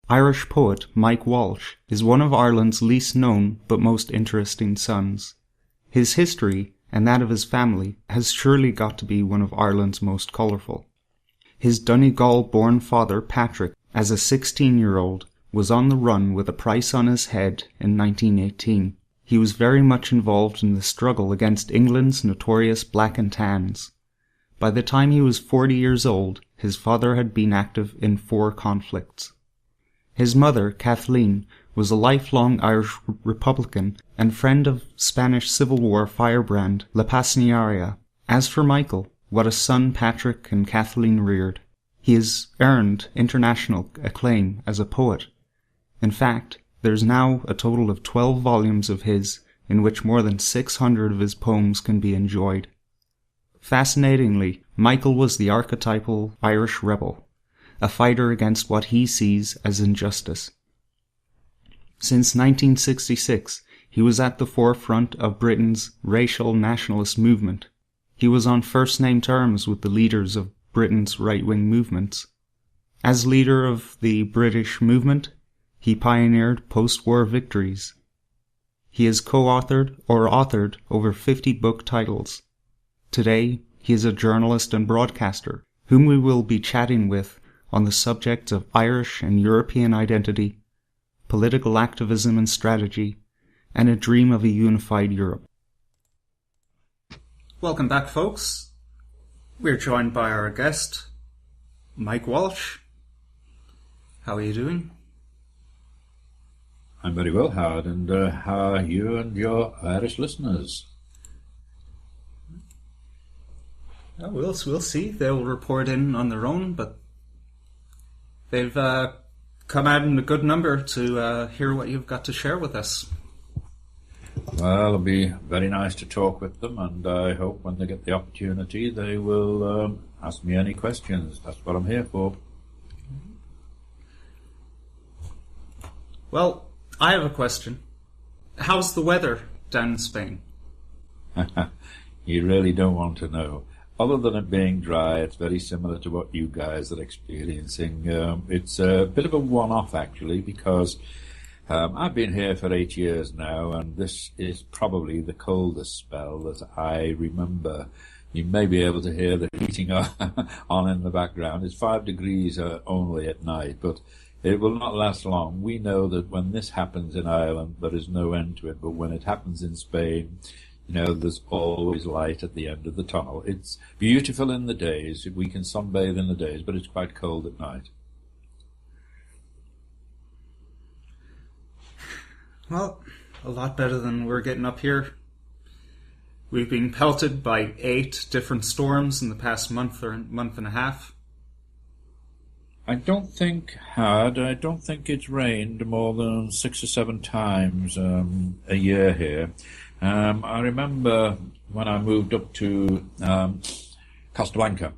Irish poet Mike Walsh is one of Ireland's least known but most interesting sons. His history, and that of his family, has surely got to be one of Ireland's most colourful. His Donegal-born father, Patrick, as a 16-year-old, was on the run with a price on his head in 1918. He was very much involved in the struggle against England's notorious Black and Tans. By the time he was 40 years old, his father had been active in 4 conflicts. His mother, Kathleen, was a lifelong Irish Republican and friend of Spanish Civil War firebrand La Pasionaria. As for Michael, what a son Patrick and Kathleen reared. He has earned international acclaim as a poet. In fact, there's now a total of 12 volumes of his, in which more than 600 of his poems can be enjoyed. Fascinatingly, Michael was the archetypal Irish rebel, a fighter against what he sees as injustice. Since 1966, he was at the forefront of Britain's racial nationalist movement. He was on first-name terms with the leaders of Britain's right-wing movements. As leader of the British movement, he pioneered post-war victories. He has co-authored or authored over 50 book titles. Today, he is a journalist and broadcaster, whom we will be chatting with on the subjects of Irish and European identity, political activism and strategy, and a dream of a unified Europe. Welcome back, folks. We're joined by our guest, Mike Walsh. How are you doing? I'm very well, Howard, and how are you and your Irish listeners? We'll see. They'll report in on their own, but they've come out in a good number to hear what you've got to share with us. Well, it'll be very nice to talk with them, and I hope when they get the opportunity they will ask me any questions. That's what I'm here for. Well, I have a question. How's the weather down in Spain? You really don't want to know. Other than it being dry, it's very similar to what you guys are experiencing. It's a bit of a one-off, actually, because I've been here for 8 years now, and this is probably the coldest spell that I remember. You may be able to hear the heating on in the background. It's 5 degrees only at night, but it will not last long. We know that when this happens in Ireland, there is no end to it, but when it happens in Spain, there's always light at the end of the tunnel. It's beautiful in the days. We can sunbathe in the days, but it's quite cold at night. Well, a lot better than we're getting up here. We've been pelted by 8 different storms in the past month or month and a half. I don't think it's rained more than 6 or 7 times a year here. I remember when I moved up to Costa Blanca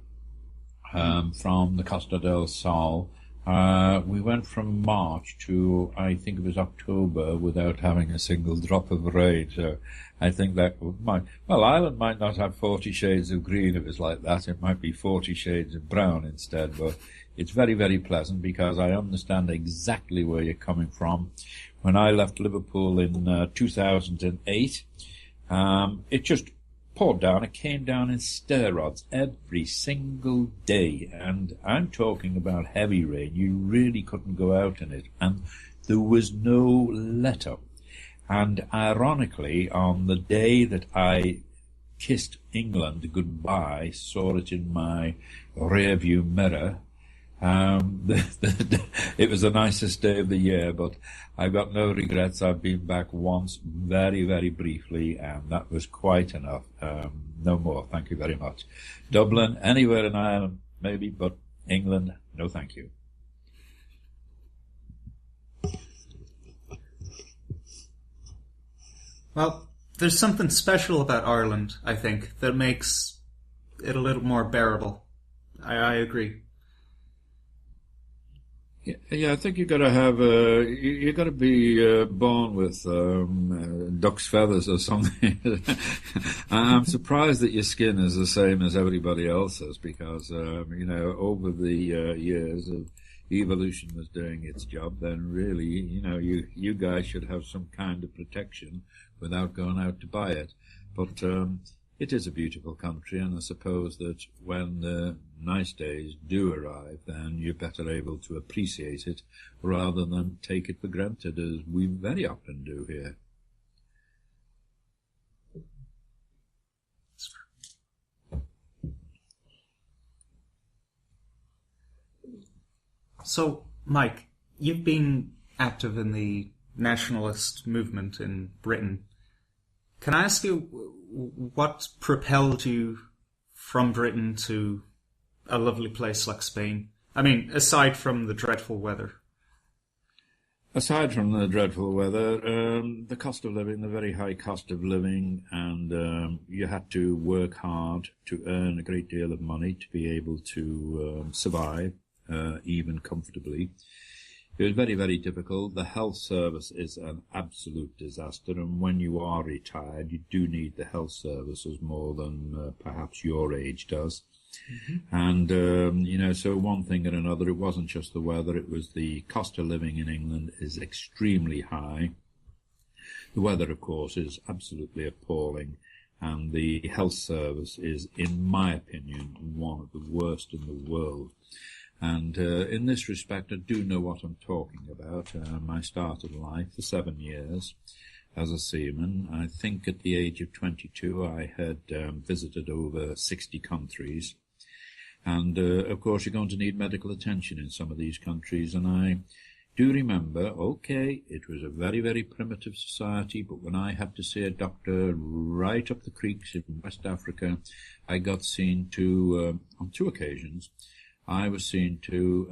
from the Costa del Sol, we went from March to, I think it was October, without having a single drop of rain. So I think that Ireland might not have 40 shades of green if it's like that. It might be 40 shades of brown instead, but it's very, very pleasant because I understand exactly where you're coming from. When I left Liverpool in 2008, it just poured down. It came down in stair rods every single day, and I'm talking about heavy rain. You really couldn't go out in it, and there was no let-up. And ironically, on the day that I kissed England goodbye, saw it in my rear-view mirror, it was the nicest day of the year, but I've got no regrets. I've been back once, very, very briefly, and that was quite enough. No more, thank you very much. Dublin, anywhere in Ireland, maybe, but England, no thank you. Well, there's something special about Ireland, I think, that makes it a little more bearable. I agree. Yeah, I think you've got to have you got to be born with duck's feathers or something. I'm surprised that your skin is the same as everybody else's because over the years of evolution was doing its job, then really, you guys should have some kind of protection without going out to buy it. But it is a beautiful country, and I suppose that when the nice days do arrive, then you're better able to appreciate it rather than take it for granted, as we very often do here. So, Mike, you've been active in the nationalist movement in Britain. Can I ask you what propelled you from Britain to a lovely place like Spain? I mean, aside from the dreadful weather. Aside from the dreadful weather, the cost of living, the very high cost of living, and you had to work hard to earn a great deal of money to be able to survive, even comfortably. It was very, very difficult. The health service is an absolute disaster, and when you are retired, you do need the health services more than perhaps your age does. Mm-hmm. And, so one thing and another, it wasn't just the weather, it was the cost of living in England is extremely high. The weather, of course, is absolutely appalling, and the health service is, in my opinion, one of the worst in the world. And in this respect, I do know what I'm talking about. I started life for 7 years as a seaman. I think at the age of 22, I had visited over 60 countries. And, of course, you're going to need medical attention in some of these countries. And I do remember, okay, it was a very, very primitive society, but when I had to see a doctor right up the creeks in West Africa, I got seen to, on 2 occasions, I was seen to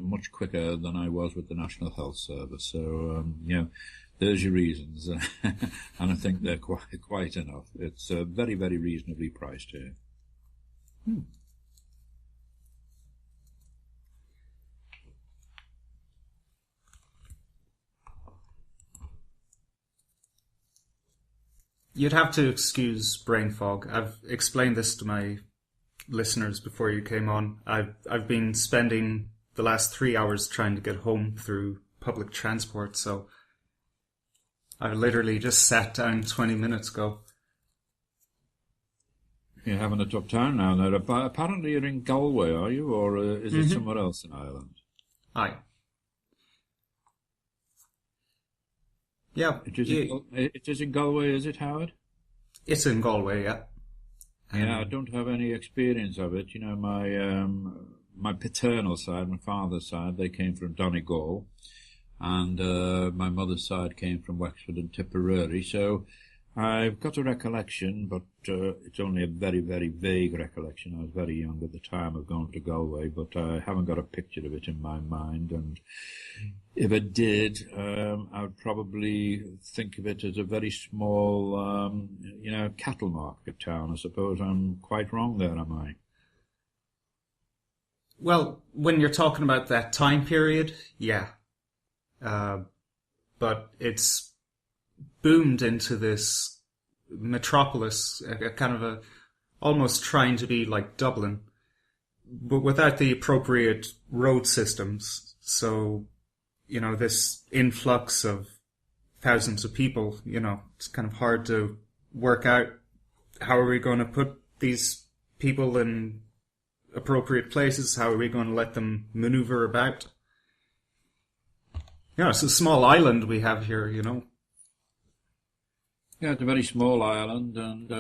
much quicker than I was with the National Health Service. So, there's your reasons. And I think they're quite enough. It's very, very reasonably priced here. You'd have to excuse brain fog. I've explained this to my listeners before you came on. I've been spending the last 3 hours trying to get home through public transport, so I literally just sat down 20 minutes ago. You're having a tough time now. Apparently you're in Galway, are you, or is it somewhere else in Ireland? Aye. Yeah. It is in Galway, is it, Howard? It's in Galway, yeah. Yeah, I don't have any experience of it. My paternal side, my father's side, they came from Donegal, and my mother's side came from Wexford and Tipperary. So I've got a recollection, but it's only a very, very vague recollection. I was very young at the time of going to Galway, but I haven't got a picture of it in my mind. And if I did, I would probably think of it as a very small, cattle market town. I suppose I'm quite wrong there, am I? Well, when you're talking about that time period, yeah. But it's boomed into this metropolis, a kind of almost trying to be like Dublin, but without the appropriate road systems. So, this influx of thousands of people, it's kind of hard to work out how are we going to put these people in appropriate places? How are we going to let them maneuver about? It's a small island we have here, Yeah, it's a very small island, and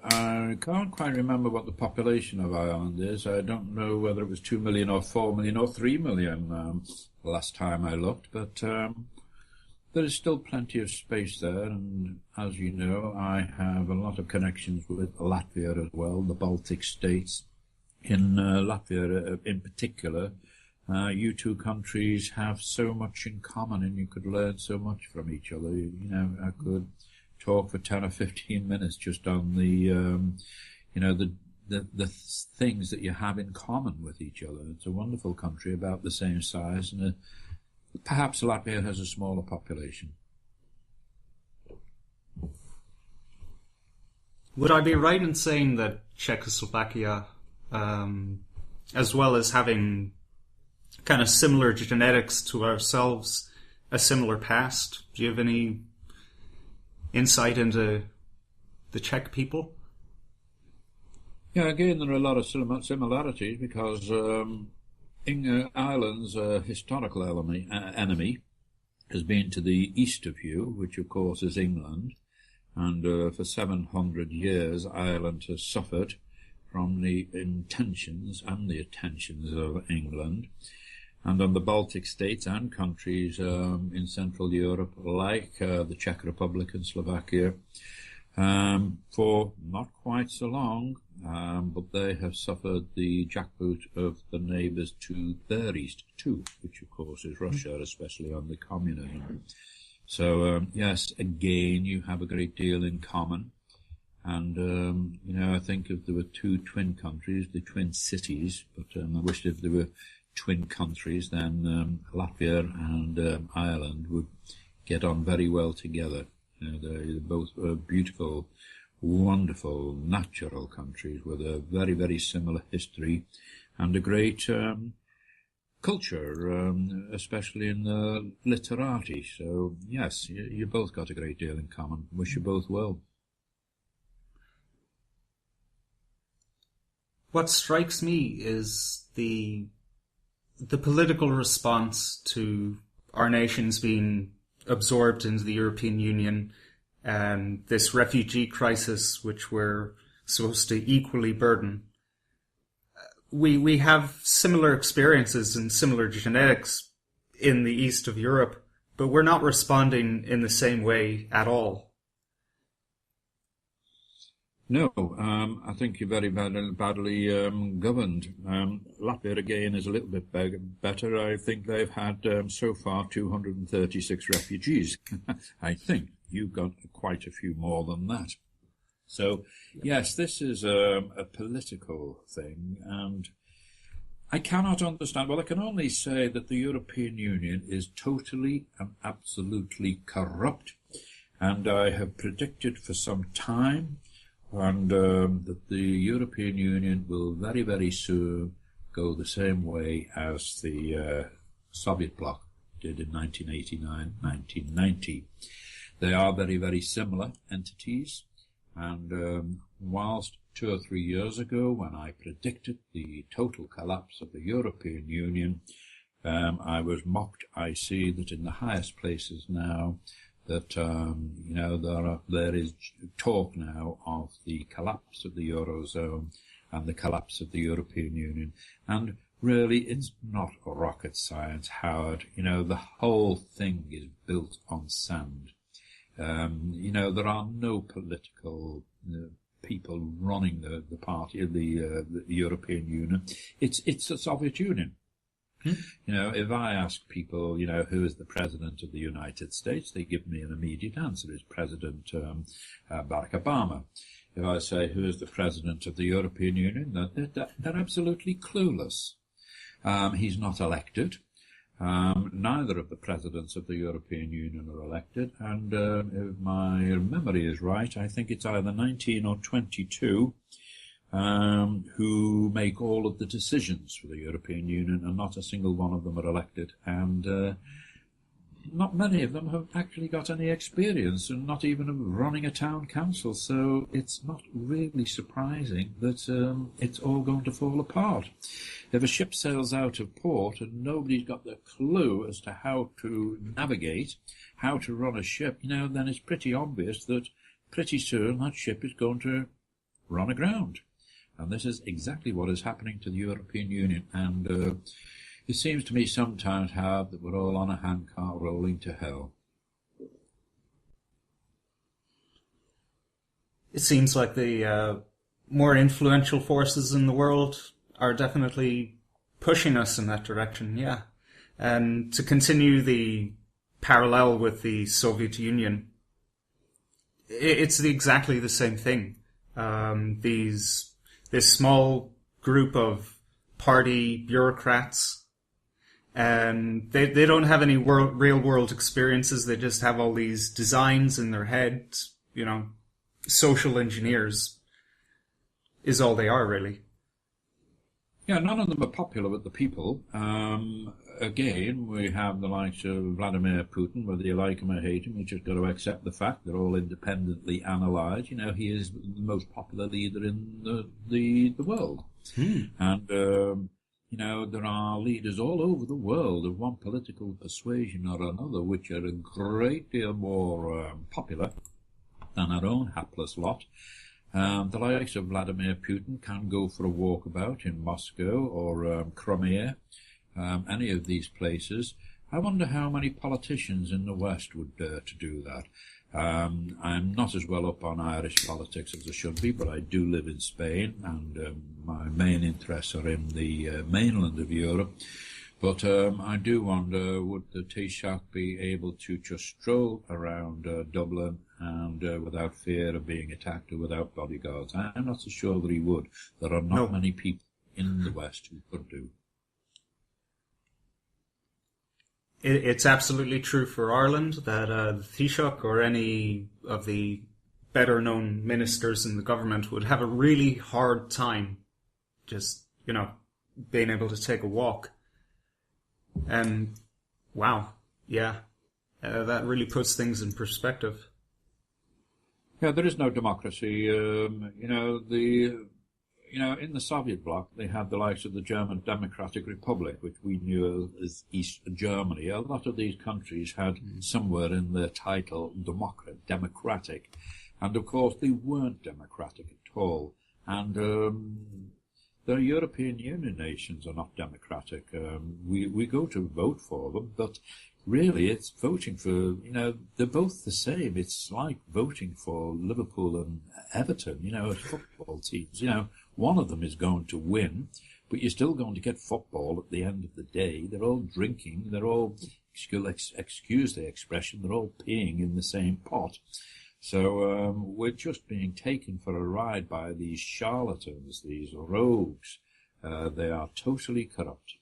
I can't quite remember what the population of Ireland is. I don't know whether it was 2 million or 4 million or 3 million last time I looked, but there is still plenty of space there, and as you know, I have a lot of connections with Latvia as well, the Baltic states. In Latvia in particular, you two countries have so much in common, and you could learn so much from each other. I could talk for 10 or 15 minutes just on the things that you have in common with each other. It's a wonderful country, about the same size, and perhaps Latvia has a smaller population. Would I be right in saying that Czechoslovakia, as well as having kind of similar genetics to ourselves, a similar past. Do you have any insight into the Czech people? Yeah, again, there are a lot of similarities because Ireland's historical enemy has been to the east of you, which of course is England, and for 700 years Ireland has suffered from the intentions and the attentions of England. And on the Baltic states and countries in Central Europe, like the Czech Republic and Slovakia, for not quite so long, but they have suffered the jackboot of the neighbours to their east too, which of course is Russia, especially on the communism. So, yes, again, you have a great deal in common. And, I think if there were two twin countries, the twin cities, but I wish if there were twin countries, then Latvia and Ireland would get on very well together. They're both beautiful, wonderful, natural countries with a very, very similar history and a great culture, especially in the literati. So, yes, you both got a great deal in common. Wish you both well. What strikes me is the political response to our nations being absorbed into the European Union and this refugee crisis which we're supposed to equally burden. We have similar experiences and similar genetics in the east of Europe, but we're not responding in the same way at all. No, I think you're very badly governed. Latvia, again, is a little bit better. I think they've had, so far, 236 refugees. I think you've got quite a few more than that. So, yes, this is a political thing, and I cannot understand. Well, I can only say that the European Union is totally and absolutely corrupt, and I have predicted for some time and that the European Union will very, very soon go the same way as the Soviet bloc did in 1989, 1990. They are very, very similar entities, and whilst 2 or 3 years ago, when I predicted the total collapse of the European Union, I was mocked. I see that in the highest places now, that there is talk now of the collapse of the Eurozone and the collapse of the European Union. And really, it's not rocket science, Howard. The whole thing is built on sand. There are no political people running the party of the European Union. It's the Soviet Union. If I ask people, who is the President of the United States, they give me an immediate answer. It's President Barack Obama. If I say, who is the President of the European Union, they're absolutely clueless. He's not elected. Neither of the presidents of the European Union are elected. And if my memory is right, I think it's either 19 or 22 who make all of the decisions for the European Union, and not a single one of them are elected. And not many of them have actually got any experience, and not even of running a town council. So it's not really surprising that it's all going to fall apart. If a ship sails out of port and nobody's got the clue as to how to navigate, how to run a ship, then it's pretty obvious that pretty soon that ship is going to run aground. And this is exactly what is happening to the European Union. And it seems to me sometimes, Howard, that we're all on a handcart rolling to hell. It seems like the more influential forces in the world are definitely pushing us in that direction, yeah. And to continue the parallel with the Soviet Union, it's exactly the same thing. This small group of party bureaucrats, and they don't have any real world experiences. They just have all these designs in their head. Social engineers is all they are, really. Yeah, none of them are popular with the people. Again, we have the likes of Vladimir Putin, whether you like him or hate him, you just got to accept the fact they're all independently analysed. You know, he is the most popular leader in the world. And, you know, there are leaders all over the world of one political persuasion or another which are a great deal more popular than our own hapless lot. The likes of Vladimir Putin can go for a walkabout in Moscow or Crimea, any of these places. I wonder how many politicians in the West would dare to do that. I'm not as well up on Irish politics as I should be, but I do live in Spain, and my main interests are in the mainland of Europe. But I do wonder, would the Taoiseach be able to just stroll around Dublin and without fear of being attacked or without bodyguards? I'm not so sure that he would. There are not many people in the West who could do. It's absolutely true for Ireland that the Taoiseach or any of the better-known ministers in the government would have a really hard time just, you know, being able to take a walk. And, wow, yeah, that really puts things in perspective. Yeah, there is no democracy. In the Soviet bloc, they had the likes of the German Democratic Republic, which we knew as East Germany. A lot of these countries had somewhere in their title democratic. And, of course, they weren't democratic at all. And the European Union nations are not democratic. We go to vote for them, but really it's voting for, they're both the same. It's like voting for Liverpool and Everton, as football teams. One of them is going to win, but you're still going to get football at the end of the day. They're all drinking. They're all, excuse the expression, they're all peeing in the same pot. So we're just being taken for a ride by these charlatans, these rogues. They are totally corrupt.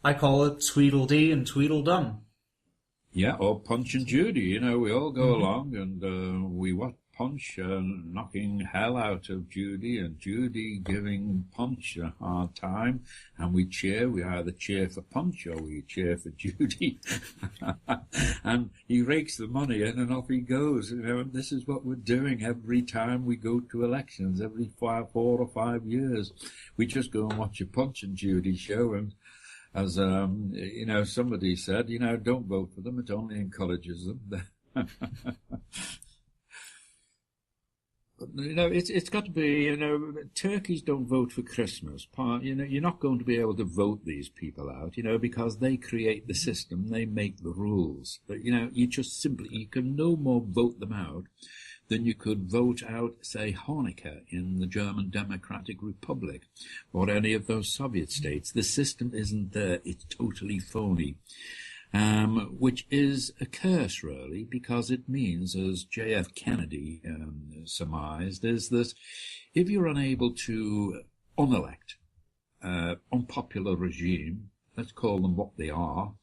I call it Tweedledee and Tweedledum. Yeah, or Punch and Judy. We all go along and we watch Punch knocking hell out of Judy, and Judy giving Punch a hard time, and we cheer. We either cheer for Punch or we cheer for Judy. And he rakes the money in and off he goes. And this is what we're doing every time we go to elections, every 4 or 5 years. We just go and watch a Punch and Judy show, and as somebody said, don't vote for them, it only encourages them. But, it's got to be, turkeys don't vote for Christmas. You're not going to be able to vote these people out, because they create the system, they make the rules. But, you can no more vote them out than you could vote out, say, Honecker in the German Democratic Republic or any of those Soviet states. The system isn't there. It's totally phony. Which is a curse, really, because it means, as J.F. Kennedy surmised, is that if you're unable to unelect unpopular regime, let's call them what they are,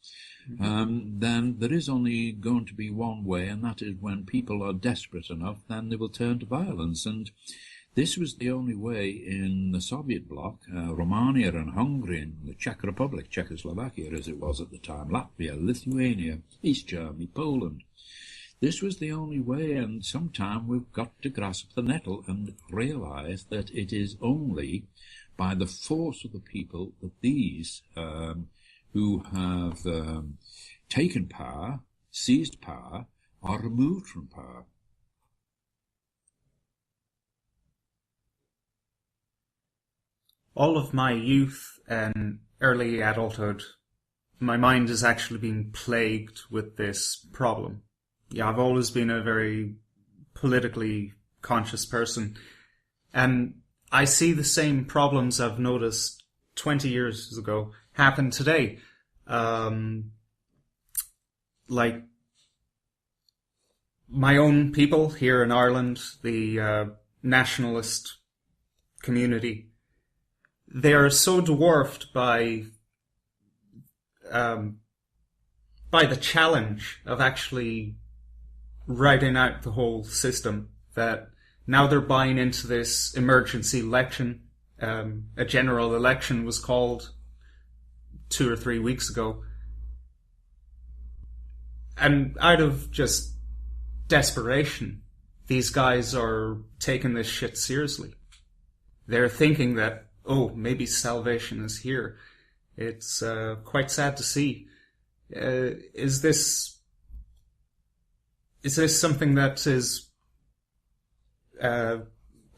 then there is only going to be one way, and that is when people are desperate enough, then they will turn to violence. And this was the only way in the Soviet bloc, Romania and Hungary, and the Czech Republic, Czechoslovakia as it was at the time, Latvia, Lithuania, East Germany, Poland. This was the only way, and sometime we've got to grasp the nettle and realize that it is only by the force of the people that these who have taken power, seized power, are removed from power. All of my youth and early adulthood, my mind has actually been plagued with this problem. Yeah, I've always been a very politically conscious person, and I see the same problems I've noticed 20 years ago happen today. Like my own people here in Ireland, the nationalist community, they are so dwarfed by the challenge of actually writing out the whole system that now they're buying into this emergency election. A general election was called 2 or 3 weeks ago. And out of just desperation, these guys are taking this shit seriously. They're thinking that, oh, maybe salvation is here. It's quite sad to see. Is this something that is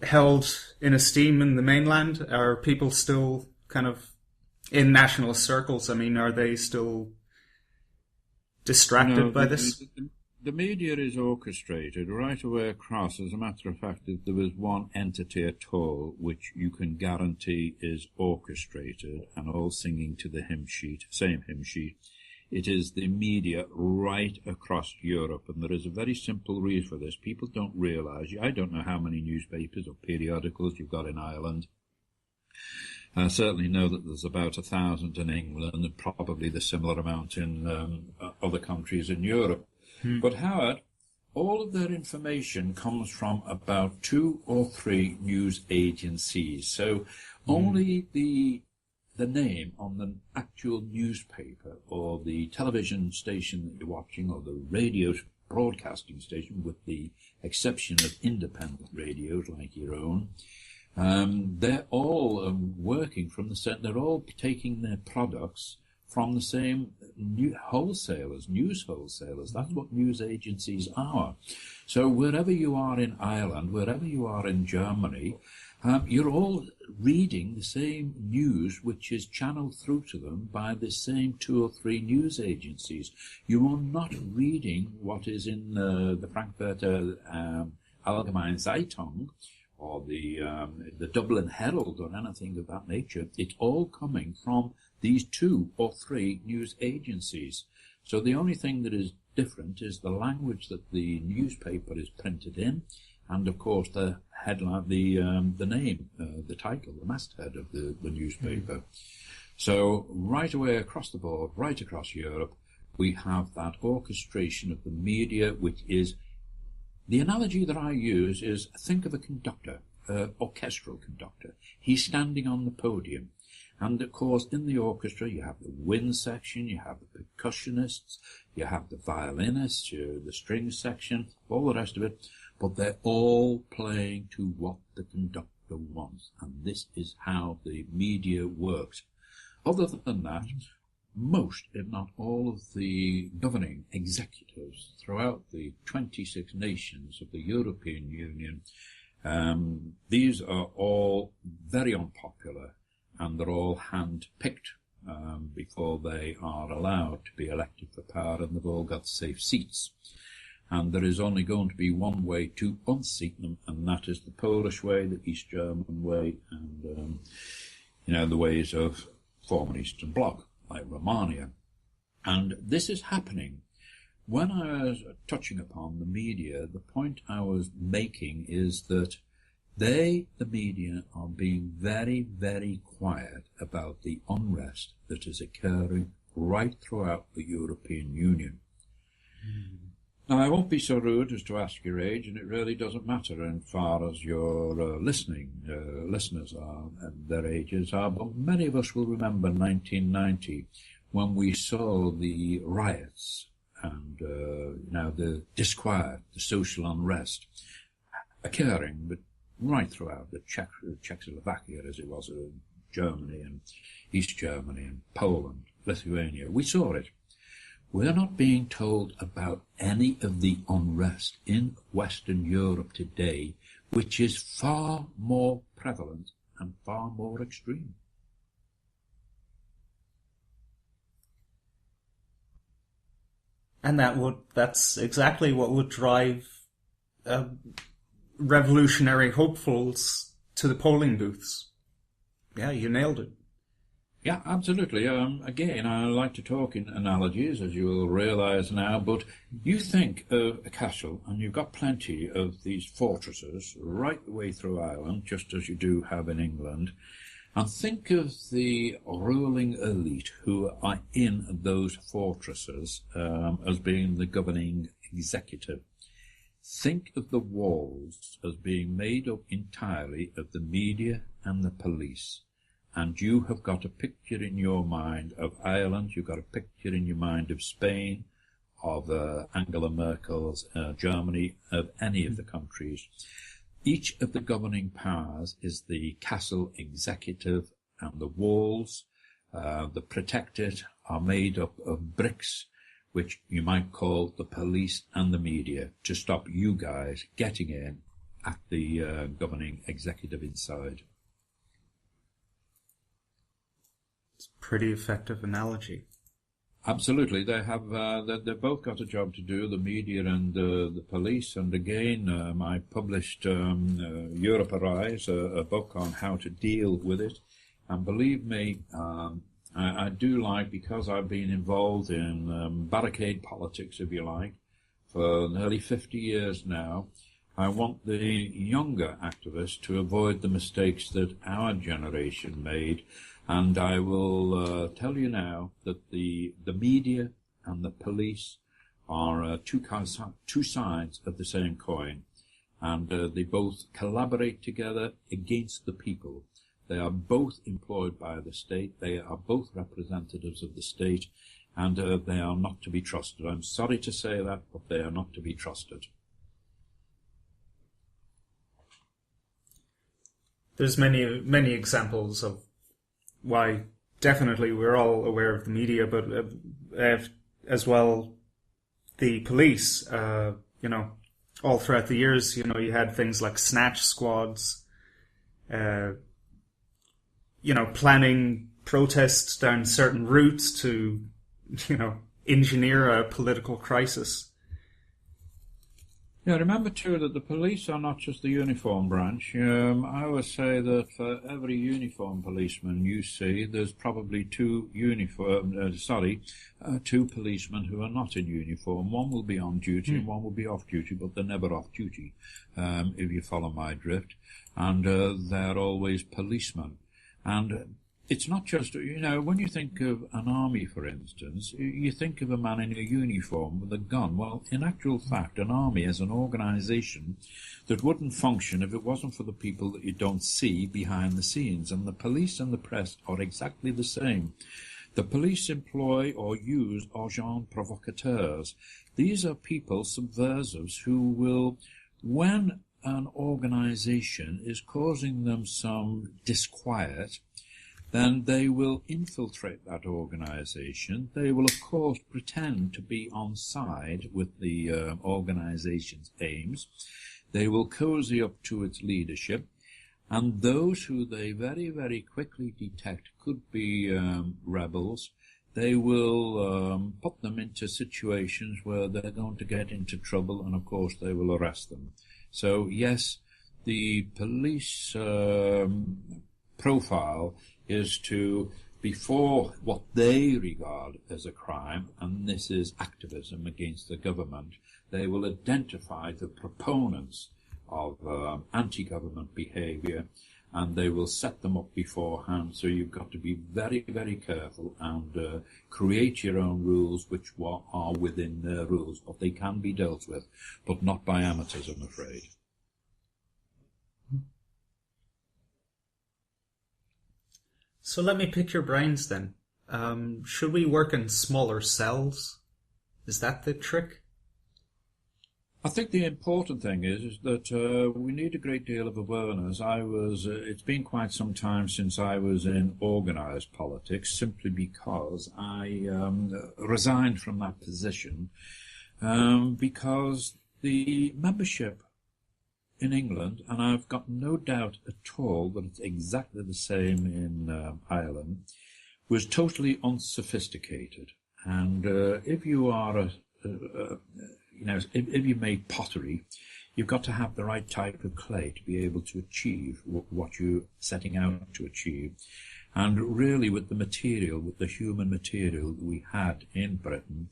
held in esteem in the mainland? Are people still kind of in nationalist circles? I mean, are they still distracted by this? The media is orchestrated right away across. As a matter of fact, if there was one entity at all which you can guarantee is orchestrated and all singing to the same hymn sheet, it is the media right across Europe. And there is a very simple reason for this. People don't realise, I don't know how many newspapers or periodicals you've got in Ireland. I certainly know that there's about 1,000 in England and probably the similar amount in other countries in Europe. But Howard, all of their information comes from about 2 or 3 news agencies. So only the name on the actual newspaper or the television station that you're watching or the radio broadcasting station, with the exception of independent radios like your own, they're all working from the set. They're all taking their products from the same news wholesalers. That's what news agencies are. So wherever you are in Ireland, wherever you are in Germany, you're all reading the same news which is channeled through to them by the same 2 or 3 news agencies. You are not reading what is in the Frankfurter Allgemeine Zeitung or the Dublin Herald or anything of that nature. It's all coming from these 2 or 3 news agencies. So the only thing that is different is the language that the newspaper is printed in, and of course the headline, the name, the title, the masthead of the newspaper. So right away across the board, right across Europe, we have that orchestration of the media, which is, the analogy that I use is, think of a conductor, orchestral conductor. He's standing on the podium. And, of course, in the orchestra, you have the wind section, you have the percussionists, you have the violinists, the string section, all the rest of it. But they're all playing to what the conductor wants. And this is how the media works. Other than that, most, if not all, of the governing executives throughout the 26 nations of the European Union, these are all very unpopular. And they're all hand-picked before they are allowed to be elected for power, and they've all got safe seats. And there is only going to be one way to unseat them, and that is the Polish way, the East German way, and the ways of former Eastern Bloc, like Romania. And this is happening. When I was touching upon the media, the point I was making is that the media, are being very, very quiet about the unrest that is occurring right throughout the European Union. Now, I won't be so rude as to ask your age, and it really doesn't matter as far as your listeners are and their ages are, but many of us will remember 1990 when we saw the riots and the disquiet, the social unrest occurring, but right throughout the Czechoslovakia, as it was, Germany and East Germany and Poland, Lithuania. We saw it. We're not being told about any of the unrest in Western Europe today, which is far more prevalent and far more extreme. And that's exactly what would drive revolutionary hopefuls to the polling booths. Yeah, you nailed it. Yeah, absolutely. Again, I like to talk in analogies, as you will realise now, but you think of a castle, and you've got plenty of these fortresses right the way through Ireland, just as you do have in England, and think of the ruling elite who are in those fortresses as being the governing executive. Think of the walls as being made up entirely of the media and the police. And you have got a picture in your mind of Ireland, you've got a picture in your mind of Spain, of Angela Merkel's Germany, of any of the countries. Each of the governing powers is the castle executive, and the walls that protect it are made up of bricks, which you might call the police and the media, to stop you guys getting in at the governing executive inside. It's a pretty effective analogy. Absolutely, they have. They've both got a job to do, the media and the police. And again, I published Europe Arise, a book on how to deal with it. And believe me, I do like, because I've been involved in barricade politics, if you like, for nearly 50 years now. I want the younger activists to avoid the mistakes that our generation made. And I will tell you now that the media and the police are two sides of the same coin, and they both collaborate together against the people. They are both employed by the state, they are both representatives of the state, and they are not to be trusted. I'm sorry to say that, but they are not to be trusted. There's many examples of why definitely we're all aware of the media, but as well the police. All throughout the years, you had things like snatch squads, planning protests down certain routes to, engineer a political crisis. Yeah, remember too that the police are not just the uniform branch. I always say that for every uniform policeman you see, there's probably two policemen who are not in uniform. One will be on duty and one will be off duty, but they're never off duty, if you follow my drift. And they're always policemen. And it's not just, when you think of an army, for instance, you think of a man in a uniform with a gun. Well, in actual fact, an army is an organization that wouldn't function if it wasn't for the people that you don't see behind the scenes. And the police and the press are exactly the same. The police employ or use agents provocateurs. These are people, subversives, who will, when an organization is causing them some disquiet, then they will infiltrate that organization. They will, of course, pretend to be on side with the organization's aims. They will cozy up to its leadership. And those who they very, very quickly detect could be rebels, they will put them into situations where they're going to get into trouble, and, of course, they will arrest them. So, yes, the police profile is to, before what they regard as a crime, and this is activism against the government, they will identify the proponents of anti-government behaviour, and they will set them up beforehand. So you've got to be very, very careful and create your own rules which are within their rules, but they can be dealt with, but not by amateurs, I'm afraid. So let me pick your brains then. Should we work in smaller cells? Is that the trick? I think the important thing is that we need a great deal of awareness. It's been quite some time since I was in organised politics, simply because I resigned from that position because the membership in England, and I've got no doubt at all that it's exactly the same in Ireland, was totally unsophisticated. And if you are if you make pottery, you've got to have the right type of clay to be able to achieve what you're setting out to achieve. And really, with the human material that we had in Britain,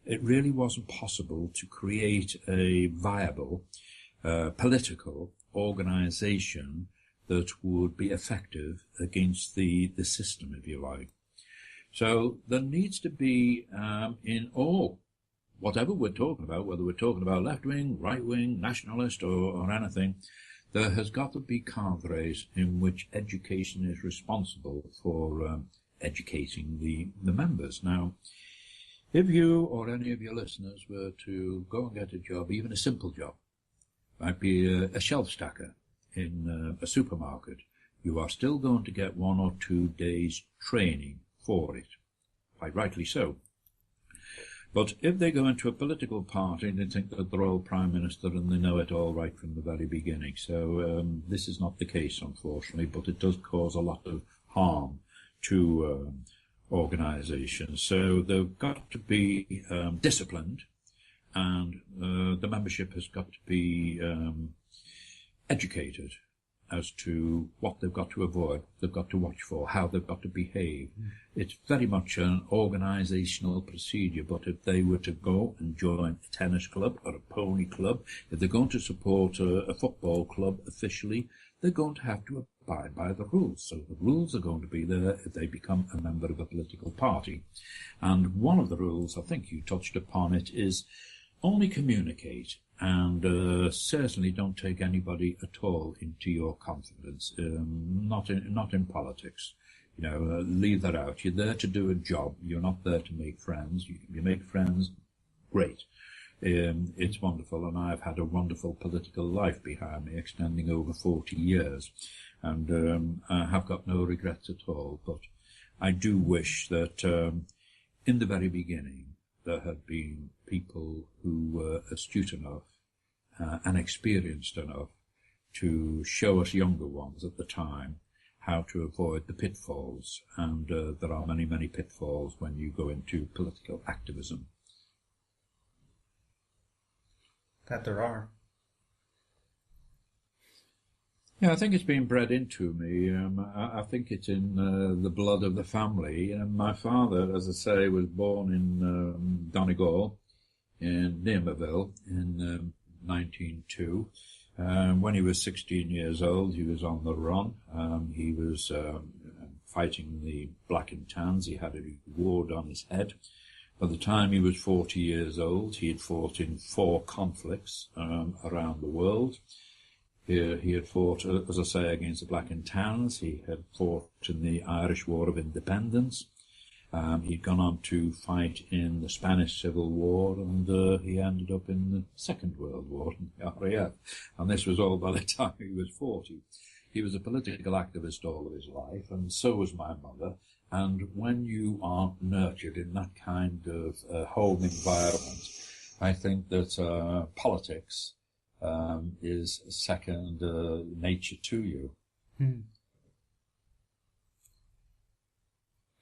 it really wasn't possible to create a viable political organisation that would be effective against the system, if you like. So there needs to be, in all whatever we're talking about, whether we're talking about left-wing, right-wing, nationalist, or anything, there has got to be cadres in which education is responsible for educating the members. Now, if you or any of your listeners were to go and get a job, even a simple job, might be a shelf stacker in a supermarket, you are still going to get 1 or 2 days training for it. Quite rightly so. But if they go into a political party, they think that they're all Prime Minister and they know it all right from the very beginning. So this is not the case, unfortunately, but it does cause a lot of harm to organisations. So they've got to be disciplined, and the membership has got to be educated as to what they've got to avoid, they've got to watch for, how they've got to behave. It's very much an organisational procedure, but if they were to go and join a tennis club or a pony club, if they're going to support a football club officially, they're going to have to abide by the rules. So the rules are going to be there if they become a member of a political party. And one of the rules, I think you touched upon it, is only communicate, and certainly don't take anybody at all into your confidence. Not in politics. Leave that out. You're there to do a job. You're not there to make friends. You make friends, great. It's wonderful, and I've had a wonderful political life behind me, extending over 40 years, and I have got no regrets at all. But I do wish that in the very beginning there had been people who were astute enough and experienced enough to show us younger ones at the time how to avoid the pitfalls. And there are many, many pitfalls when you go into political activism. That there are. Yeah, I think it's been bred into me. I think it's in the blood of the family. My father, as I say, was born in Donegal, in Nearmerville, in 1902. When he was 16 years old, he was on the run. He was fighting the Black and Tans. He had a ward on his head. By the time he was 40 years old, he had fought in 4 conflicts around the world. He had fought, as I say, against the Black and Tans. He had fought in the Irish War of Independence. He'd gone on to fight in the Spanish Civil War, and he ended up in the Second World War in the RAF. And this was all by the time he was 40. He was a political activist all of his life, and so was my mother. And when you are nurtured in that kind of home environment, I think that politics is second nature to you.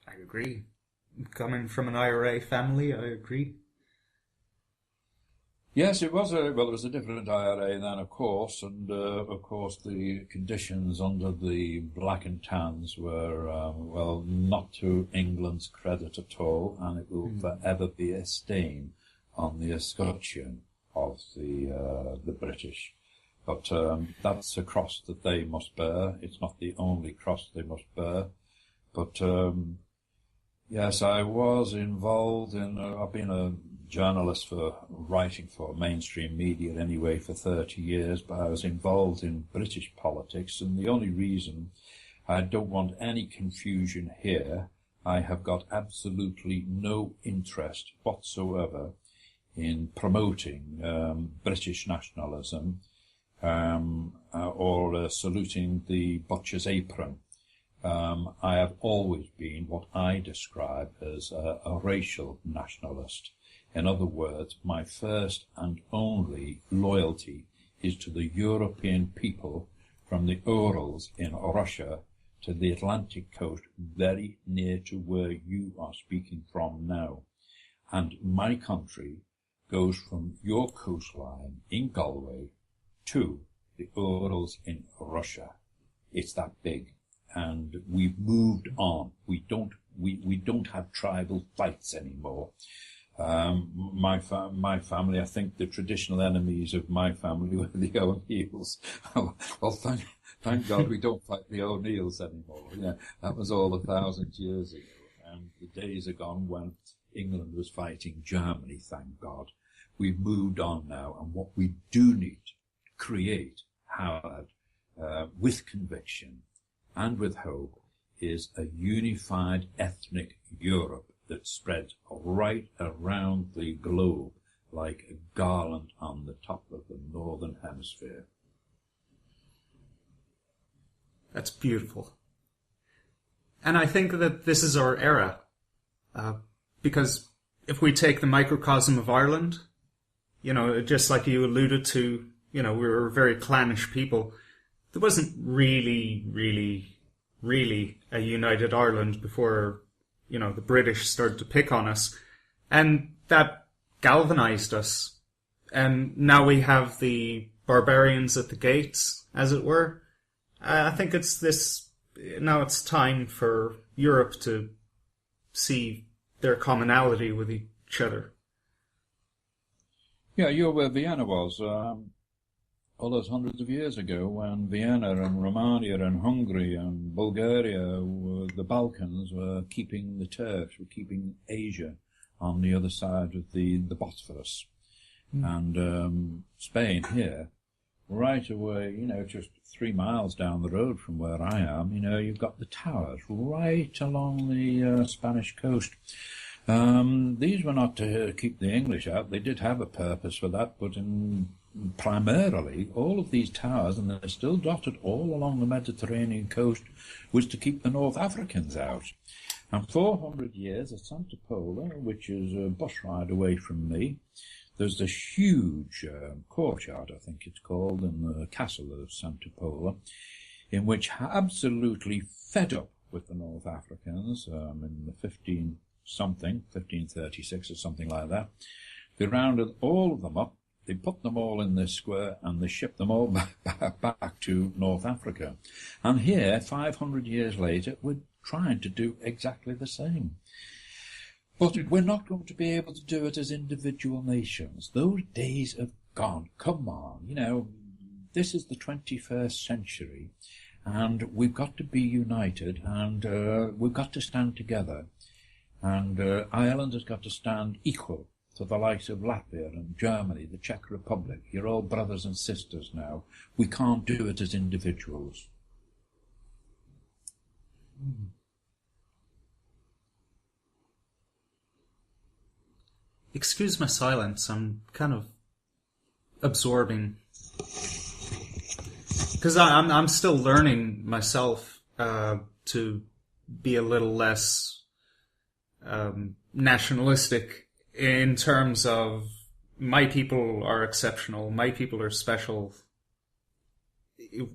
I agree. Coming from an IRA family, I agree. Yes, it was it was a different IRA then, of course, and of course the conditions under the Black and Tans were, not to England's credit at all, and it will forever be a stain on the escutcheon of the British. But that's a cross that they must bear. It's not the only cross they must bear. But yes, I was involved in. I've been a journalist for writing for mainstream media anyway for 30 years, but I was involved in British politics, and the only reason I don't want any confusion here, I have got absolutely no interest whatsoever in promoting British nationalism or saluting the butcher's apron. I have always been what I describe as a racial nationalist. In other words, my first and only loyalty is to the European people from the Urals in Russia to the Atlantic coast, very near to where you are speaking from now. And my country goes from your coastline in Galway to the Urals in Russia. It's that big. And we've moved on. We don't have tribal fights anymore. My family, I think the traditional enemies of my family were the O'Neills. Well, thank God we don't fight the O'Neills anymore. Yeah, that was all 1,000 years ago. And the days are gone when England was fighting Germany, thank God. We've moved on now, and what we do need to create, Howard, with conviction and with hope, is a unified ethnic Europe that spreads right around the globe like a garland on the top of the northern hemisphere. That's beautiful. And I think that this is our era. Because if we take the microcosm of Ireland, just like you alluded to, we were a very clannish people. There wasn't really a united Ireland before, the British started to pick on us. And that galvanized us. And now we have the barbarians at the gates, as it were. I think now it's time for Europe to see their commonality with each other. Yeah, you're where Vienna was all those hundreds of years ago, when Vienna and Romania and Hungary and Bulgaria, the Balkans, were keeping the Turks, were keeping Asia on the other side of the Bosphorus. And Spain here, right away, just 3 miles down the road from where I am, you've got the towers right along the Spanish coast. These were not to keep the English out. They did have a purpose for that, but primarily all of these towers, and they're still dotted all along the Mediterranean coast, was to keep the North Africans out. And 400 years at Santa Pola, which is a bus ride away from me, there's this huge courtyard, I think it's called, in the castle of Santa Pola, in which absolutely fed up with the North Africans in the 1536 or something like that. They rounded all of them up, they put them all in this square, and they shipped them all back to North Africa. And here, 500 years later, we're trying to do exactly the same. But we're not going to be able to do it as individual nations. Those days have gone. Come on, this is the 21st century, and we've got to be united, and we've got to stand together. And Ireland has got to stand equal to the likes of Latvia and Germany, the Czech Republic. You're all brothers and sisters now. We can't do it as individuals. Excuse my silence, I'm kind of absorbing. Because I'm still learning myself to be a little less nationalistic in terms of my people are exceptional, my people are special,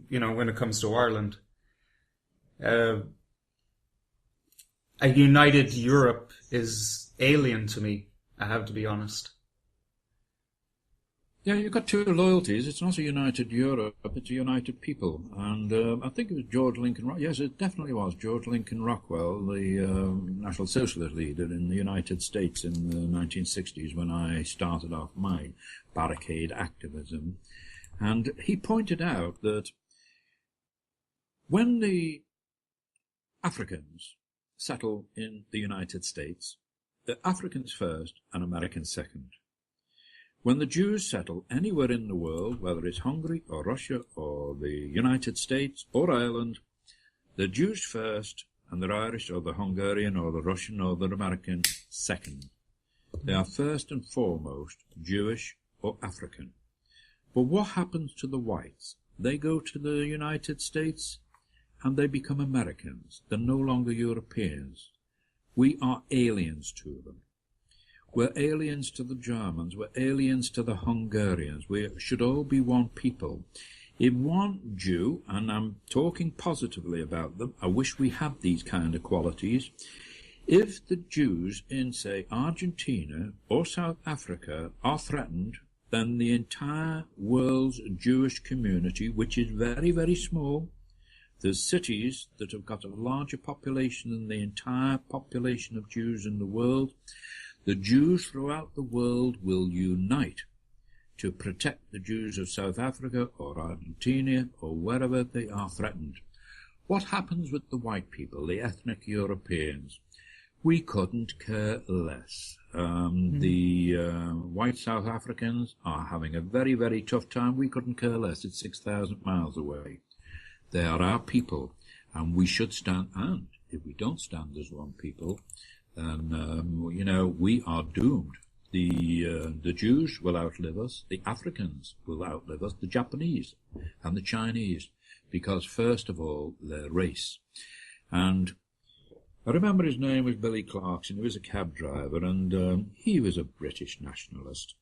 when it comes to Ireland. A united Europe is alien to me, I have to be honest. Yeah, you've got two loyalties. It's not a united Europe, it's a united people. And I think it was George Lincoln, yes, it definitely was George Lincoln Rockwell, the National Socialist leader in the United States in the 1960s when I started off my barricade activism. And he pointed out that when the Africans settle in the United States, the Africans first and Americans second. When the Jews settle anywhere in the world, whether it's Hungary or Russia or the United States or Ireland, the Jews first and the Irish or the Hungarian or the Russian or the American second. They are first and foremost Jewish or African. But what happens to the whites? They go to the United States and they become Americans. They're no longer Europeans. We are aliens to them. We're aliens to the Germans. We're aliens to the Hungarians. We should all be one people. If one Jew, and I'm talking positively about them, I wish we had these kind of qualities. If the Jews in, say, Argentina or South Africa are threatened, then the entire world's Jewish community, which is very, very small, there's cities that have got a larger population than the entire population of Jews in the world. The Jews throughout the world will unite to protect the Jews of South Africa or Argentina or wherever they are threatened. What happens with the white people, the ethnic Europeans? We couldn't care less. The white South Africans are having a very, very tough time. We couldn't care less. It's 6,000 miles away. They are our people, and we should stand. And if we don't stand as one people, then we are doomed. The Jews will outlive us. The Africans will outlive us. The Japanese and the Chinese, because first of all, their race. And I remember his name was Billy Clarkson. He was a cab driver, and he was a British nationalist.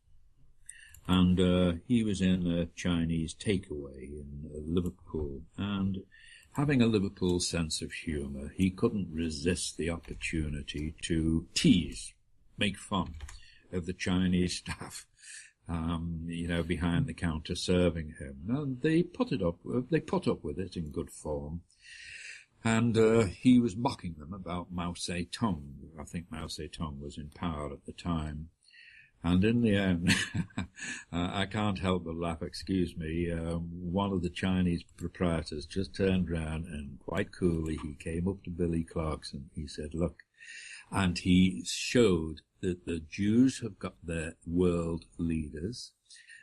And he was in a Chinese takeaway in Liverpool. And having a Liverpool sense of humour, he couldn't resist the opportunity to tease, make fun of the Chinese staff, behind the counter serving him. And they put up with it in good form. And he was mocking them about Mao Zedong. I think Mao Zedong was in power at the time. And in the end, I can't help but laugh, excuse me, one of the Chinese proprietors just turned round and quite coolly he came up to Billy Clarkson. He said, look, and he showed that the Jews have got their world leaders.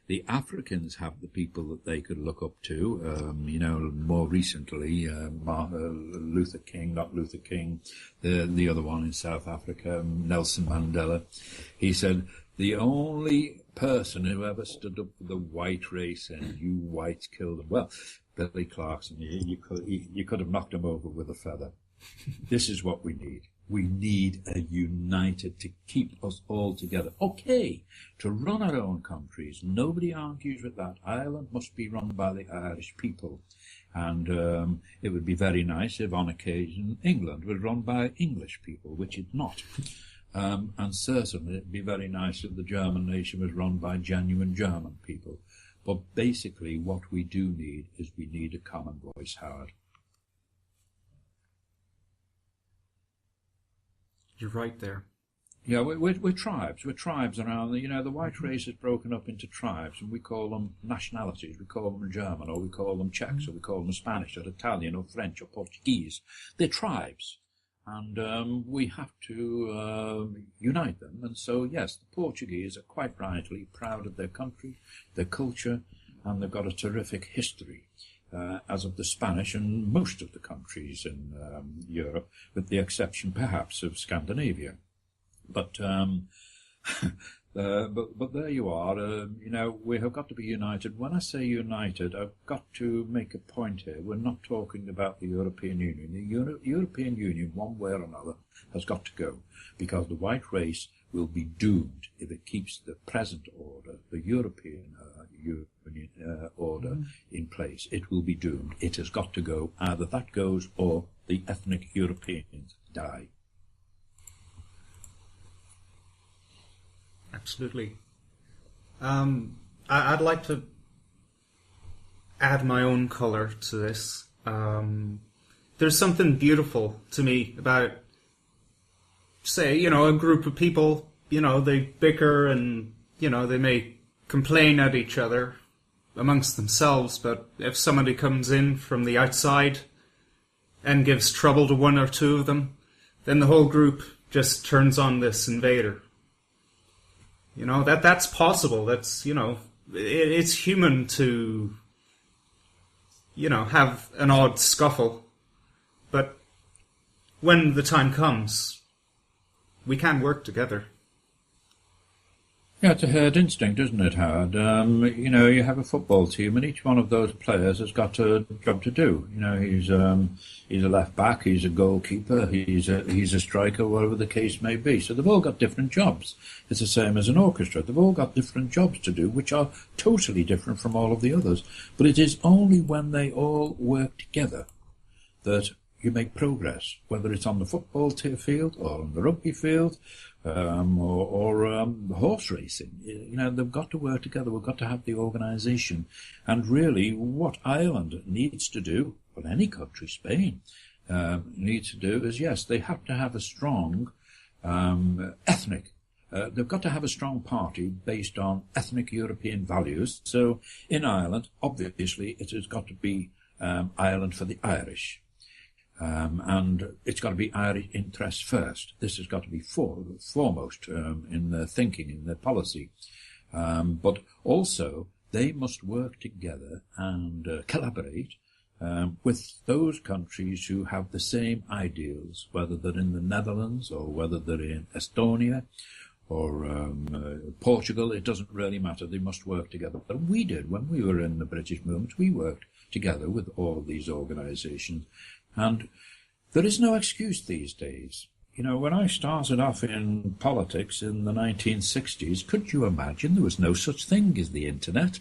The Africans have the people that they could look up to. More recently, Luther King, not Luther King, the other one in South Africa, Nelson Mandela. He said, the only person who ever stood up for the white race and you whites killed them. Well, Billy Clarkson, you could have knocked him over with a feather. This is what we need. We need a united to keep us all together. Okay, to run our own countries. Nobody argues with that. Ireland must be run by the Irish people. And it would be very nice if on occasion England was run by English people, which it's not. And certainly it would be very nice if the German nation was run by genuine German people. But basically what we do need is we need a common voice, Howard. You're right there. Yeah, we're tribes. We're tribes around the white race is broken up into tribes, and we call them nationalities. We call them German, or we call them Czechs, or we call them Spanish, or Italian, or French, or Portuguese. They're tribes, and we have to unite them. And so, yes, the Portuguese are quite rightly proud of their country, their culture, and they've got a terrific history. As of the Spanish and most of the countries in Europe, with the exception perhaps of Scandinavia. But but there you are. We have got to be united. When I say united, I've got to make a point here. We're not talking about the European Union. The European Union, one way or another, has got to go, because the white race will be doomed if it keeps the present order, the European Union order in place. It will be doomed. It has got to go. Either that goes or the ethnic Europeans die. Absolutely. I'd like to add my own colour to this. There's something beautiful to me about, say, a group of people, they bicker and, they may complain at each other amongst themselves, but if somebody comes in from the outside and gives trouble to one or two of them, then the whole group just turns on this invader. That's possible. That's, it's human to, have an odd scuffle. But when the time comes, we can work together. Yeah, it's a herd instinct, isn't it, Howard? You have a football team, and each one of those players has got a job to do. He's a left back, he's a goalkeeper, he's a striker, whatever the case may be. So they've all got different jobs. It's the same as an orchestra. They've all got different jobs to do, which are totally different from all of the others. But it is only when they all work together that you make progress, whether it's on the football field or on the rugby field, or horse racing. They've got to work together. We've got to have the organisation. And really, what Ireland needs to do, well, any country, Spain, needs to do is, yes, they have to have a strong ethnic. They've got to have a strong party based on ethnic European values. So in Ireland, obviously, it has got to be Ireland for the Irish. And it's got to be Irish interests first. This has got to be foremost in their thinking, in their policy. But also, they must work together and collaborate with those countries who have the same ideals, whether they're in the Netherlands or whether they're in Estonia or Portugal. It doesn't really matter. They must work together. But we did when we were in the British movement. We worked together with all of these organisations. And there is no excuse these days. You know, when I started off in politics in the 1960s, could you imagine there was no such thing as the internet?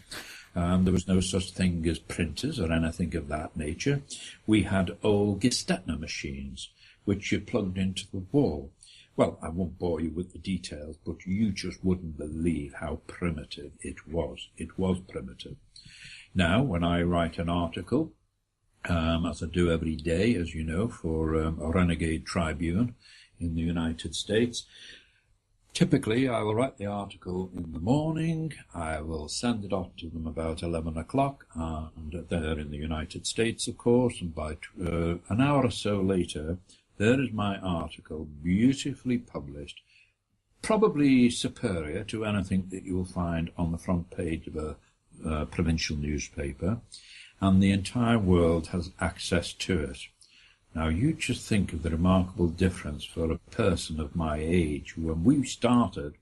There was no such thing as printers or anything of that nature. We had old Gestetner machines, which you plugged into the wall. Well, I won't bore you with the details, but you just wouldn't believe how primitive it was. It was primitive. Now, when I write an article, as I do every day, as you know, for a Renegade Tribune in the United States, typically I will write the article in the morning, I will send it off to them about 11 o'clock, and they're in the United States, of course, and by an hour or so later, there is my article, beautifully published, probably superior to anything that you'll find on the front page of a provincial newspaper, and the entire world has access to it. Now, you just think of the remarkable difference for a person of my age. When we started,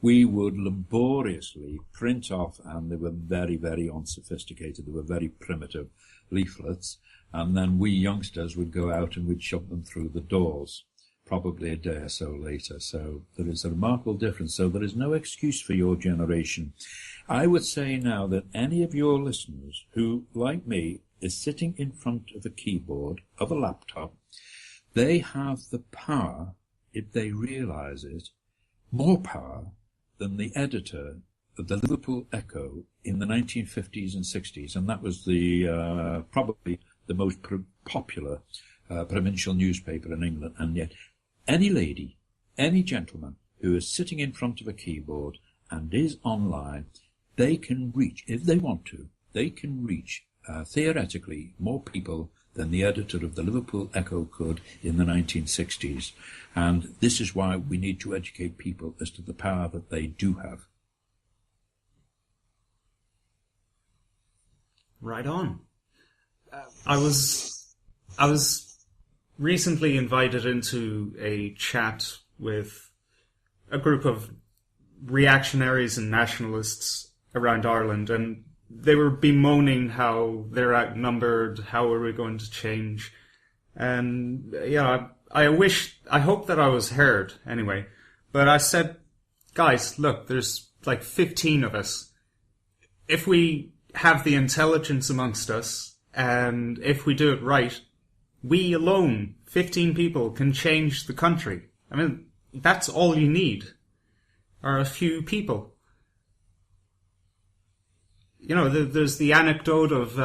we would laboriously print off, and they were very, very unsophisticated, they were very primitive leaflets, and then we youngsters would go out and we'd shove them through the doors, probably a day or so later. So there is a remarkable difference. So there is no excuse for your generation. I would say now that any of your listeners who, like me, is sitting in front of a keyboard of a laptop, they have the power, if they realise it, more power than the editor of the Liverpool Echo in the 1950s and 60s, and that was the probably the most popular provincial newspaper in England. And yet, any lady, any gentleman who is sitting in front of a keyboard and is online, they can reach, if they want to, they can reach theoretically more people than the editor of the Liverpool Echo could in the 1960s. And this is why we need to educate people as to the power that they do have. Right on. I was recently invited into a chat with a group of reactionaries and nationalists around Ireland, and they were bemoaning how they're outnumbered, how are we going to change? And I hope that I was heard anyway. But I said, guys, look, there's like 15 of us. If we have the intelligence amongst us, and if we do it right, we alone, 15 people, can change the country. I mean, that's all you need, are a few people. You know, there's the anecdote of,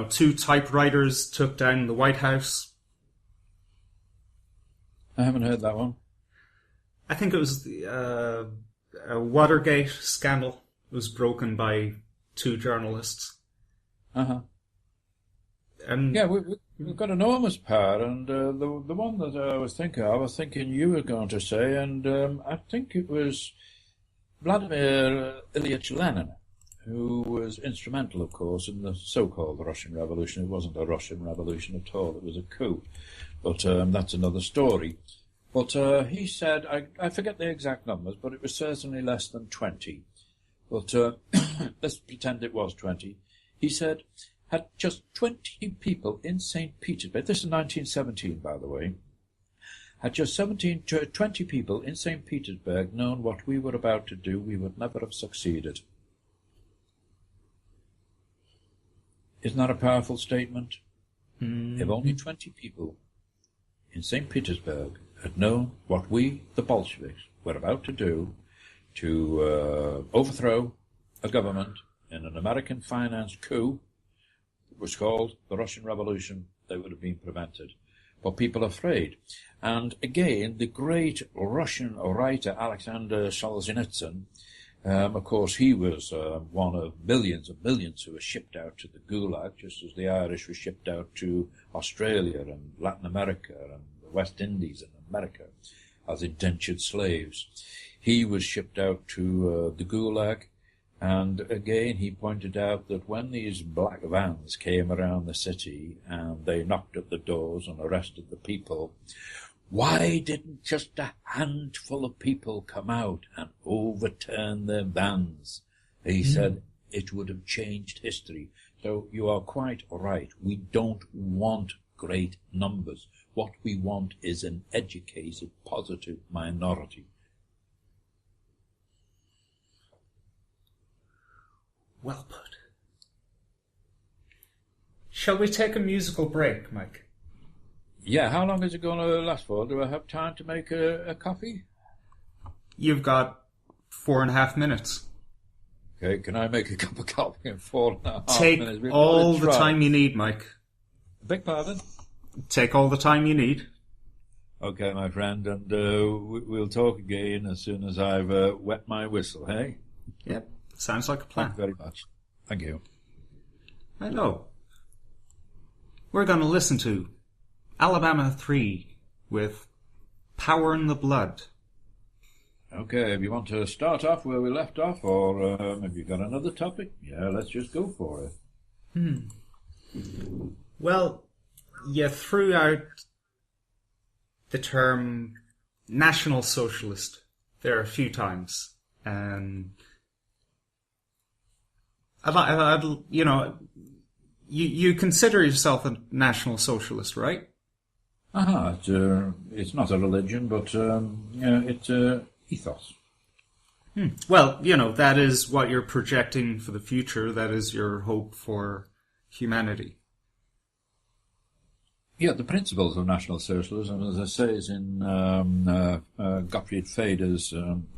2 typewriters took down the White House. I haven't heard that one. I think it was a Watergate scandal was broken by 2 journalists. Uh-huh. And yeah, we've got enormous power, and the one that I was thinking you were going to say, and I think it was Vladimir Ilyich Lenin, who was instrumental, of course, in the so-called Russian Revolution. It wasn't a Russian Revolution at all, it was a coup. But that's another story. But he said, I forget the exact numbers, but it was certainly less than 20. But let's pretend it was 20. He said, had just 20 people in St. Petersburg, this is 1917, by the way, had just 20 people in St. Petersburg known what we were about to do, we would never have succeeded. Isn't that a powerful statement? Mm-hmm. If only 20 people in St. Petersburg had known what we, the Bolsheviks, were about to do to overthrow a government in an American-financed coup that was called the Russian Revolution, they would have been prevented. But people are afraid. And again, the great Russian writer Alexander Solzhenitsyn Of course, he was one of millions and millions who were shipped out to the Gulag, just as the Irish were shipped out to Australia and Latin America and the West Indies and America as indentured slaves. He was shipped out to the Gulag, and again he pointed out that when these black vans came around the city and they knocked at the doors and arrested the people, why didn't just a handful of people come out and overturn their vans? He said it would have changed history. So you are quite right. We don't want great numbers. What we want is an educated, positive minority. Well put. Shall we take a musical break, Mike? Yeah, how long is it going to last for? Do I have time to make a coffee? You've got 4.5 minutes. Okay, can I make a cup of coffee in 4.5 Take minutes? Take all the time you need, Mike. Beg pardon? Take all the time you need. Okay, my friend, and we'll talk again as soon as I've wet my whistle, hey? Yep, sounds like a plan. Thank you very much. Thank you. Hello. We're going to listen to Alabama 3 with Power in the Blood. Okay, if you want to start off where we left off, or have you got another topic? Yeah, let's just go for it. Well, you threw out the term National Socialist there a few times. You consider yourself a National Socialist, right? It's not a religion, but it's ethos. Well, that is what you're projecting for the future. That is your hope for humanity. Yeah, the principles of National Socialism, as I say, is in Gottfried Feder's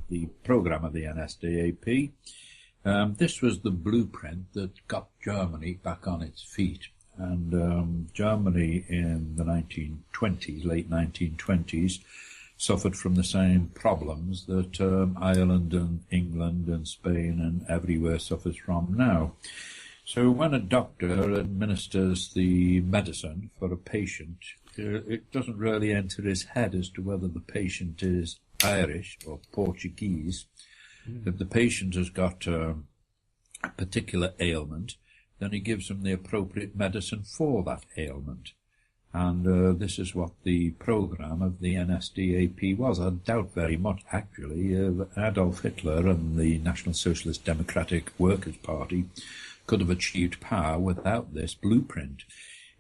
the program of the NSDAP. This was the blueprint that got Germany back on its feet. And Germany in the 1920s, late 1920s, suffered from the same problems that Ireland and England and Spain and everywhere suffers from now. So when a doctor administers the medicine for a patient, it doesn't really enter his head as to whether the patient is Irish or Portuguese. If the patient has got a particular ailment, then he gives them the appropriate medicine for that ailment. And this is what the program of the NSDAP was. I doubt very much, actually, Adolf Hitler and the National Socialist Democratic Workers' Party could have achieved power without this blueprint.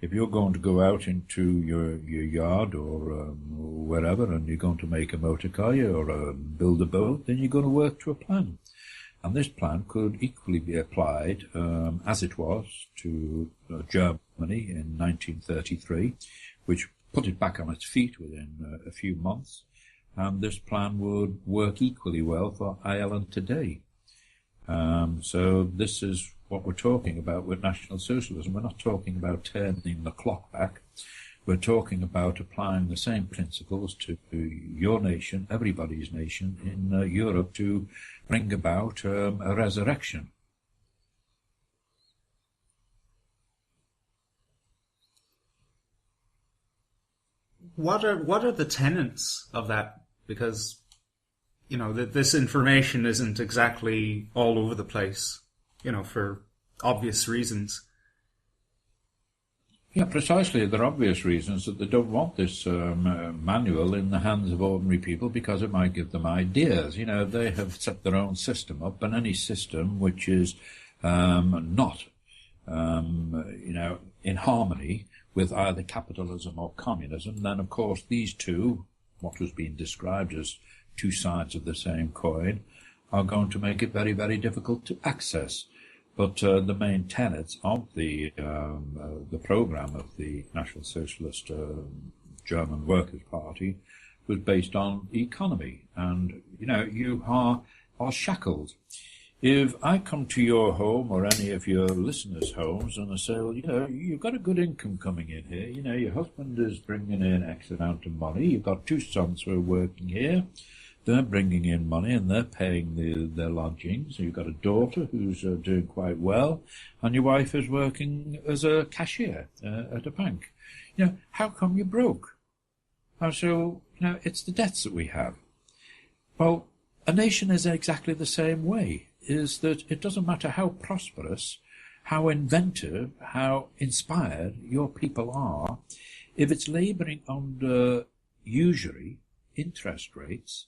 If you're going to go out into your yard or wherever and you're going to make a motor car or build a boat, then you're going to work to a plan. And this plan could equally be applied, as it was, to Germany in 1933, which put it back on its feet within a few months. And this plan would work equally well for Ireland today. So this is what we're talking about with National Socialism. We're not talking about turning the clock back. We're talking about applying the same principles to your nation, everybody's nation in Europe, to bring about a resurrection. What are the tenets of that? Because this information isn't exactly all over the place, for obvious reasons. Yeah, precisely. There are obvious reasons that they don't want this manual in the hands of ordinary people, because it might give them ideas. They have set their own system up, and any system which is not, in harmony with either capitalism or communism, then of course these two, what was being described as two sides of the same coin, are going to make it very, very difficult to access. But the main tenets of the program of the National Socialist German Workers' Party was based on economy. And, you are shackled. If I come to your home or any of your listeners' homes and I say, well, you've got a good income coming in here. Your husband is bringing in X amount of money. You've got two sons who are working here. They're bringing in money and they're paying their lodgings. You've got a daughter who's doing quite well, and your wife is working as a cashier at a bank. How come you're broke? So, it's the debts that we have. Well, a nation is exactly the same way, is that it doesn't matter how prosperous, how inventive, how inspired your people are, if it's labouring under usury, interest rates,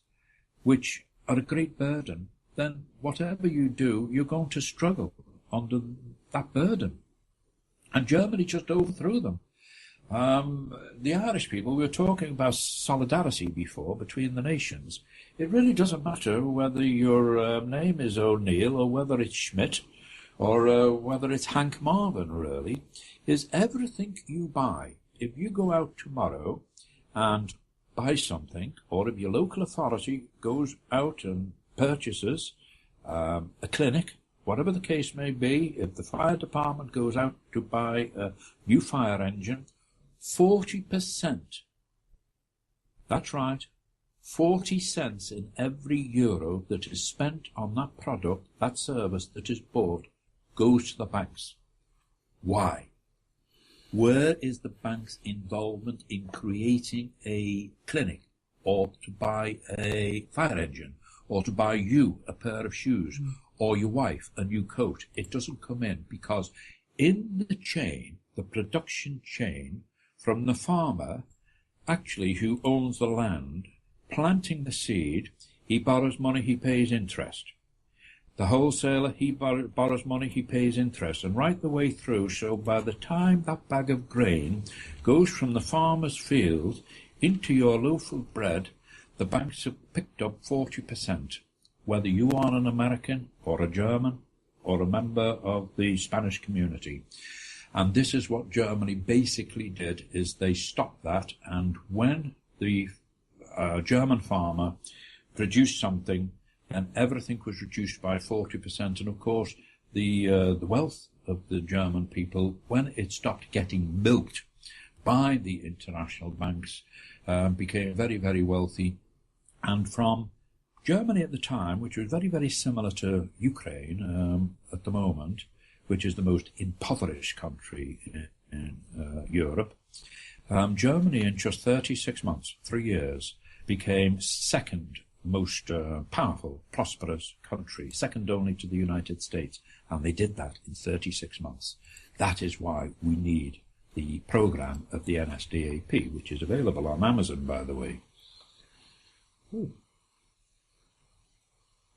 which are a great burden, then whatever you do, you're going to struggle under that burden. And Germany just overthrew them. The Irish people, we were talking about solidarity before between the nations. It really doesn't matter whether your name is O'Neill or whether it's Schmidt or whether it's Hank Marvin, really, is everything you buy. If you go out tomorrow and buy something, or if your local authority goes out and purchases a clinic, whatever the case may be, if the fire department goes out to buy a new fire engine, 40%, that's right, 40 cents in every euro that is spent on that product, that service that is bought, goes to the banks. Why? Where is the bank's involvement in creating a clinic, or to buy a fire engine, or to buy you a pair of shoes, or your wife a new coat? It doesn't come in, because in the chain, the production chain, from the farmer, actually who owns the land, planting the seed, he borrows money, he pays interest. The wholesaler, he borrows money, he pays interest, and right the way through, so by the time that bag of grain goes from the farmer's field into your loaf of bread, the banks have picked up 40%, whether you are an American or a German or a member of the Spanish community. And this is what Germany basically did, is they stopped that, and when the German farmer produced something, and everything was reduced by 40%. And of course, the wealth of the German people, when it stopped getting milked by the international banks, became very, very wealthy. And from Germany at the time, which was very, very similar to Ukraine at the moment, which is the most impoverished country in Europe, Germany in just 36 months, 3 years, became second most powerful, prosperous country, second only to the United States, and they did that in 36 months. That is why we need the program of the NSDAP, which is available on Amazon, by the way. Ooh.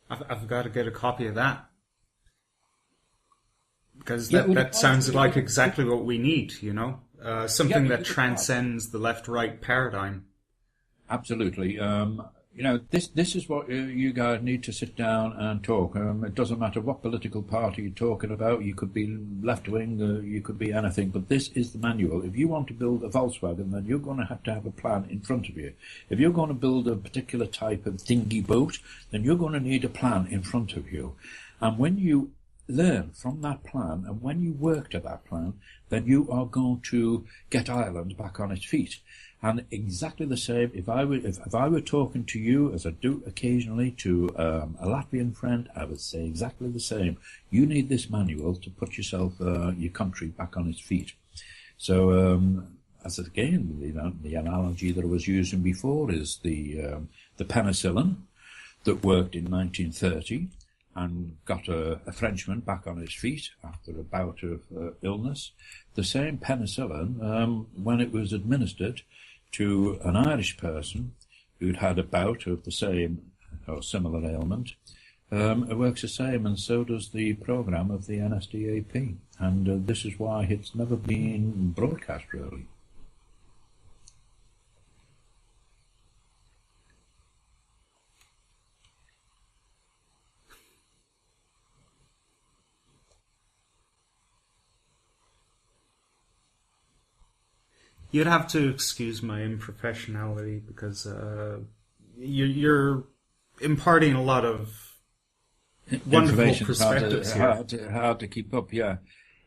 I've got to get a copy of that, because that sounds like exactly what we need, something that transcends the left-right paradigm. Absolutely. This is what you guys need to sit down and talk. It doesn't matter what political party you're talking about. You could be left-wing, you could be anything, but this is the manual. If you want to build a Volkswagen, then you're going to have a plan in front of you. If you're going to build a particular type of dinghy boat, then you're going to need a plan in front of you. And when you learn from that plan, and when you work to that plan, then you are going to get Ireland back on its feet. And exactly the same, if I were talking to you, as I do occasionally to a Latvian friend, I would say exactly the same. You need this manual to put yourself, your country back on its feet. So, as again, the analogy that I was using before is the penicillin that worked in 1930 and got a Frenchman back on his feet after a bout of illness. The same penicillin, when it was administered to an Irish person who'd had a bout of the same or similar ailment, it works the same, and so does the program of the NSDAP. And this is why it's never been broadcast, really. You'd have to excuse my unprofessionality, because you're imparting a lot of wonderful perspectives here. Hard to keep up, yeah.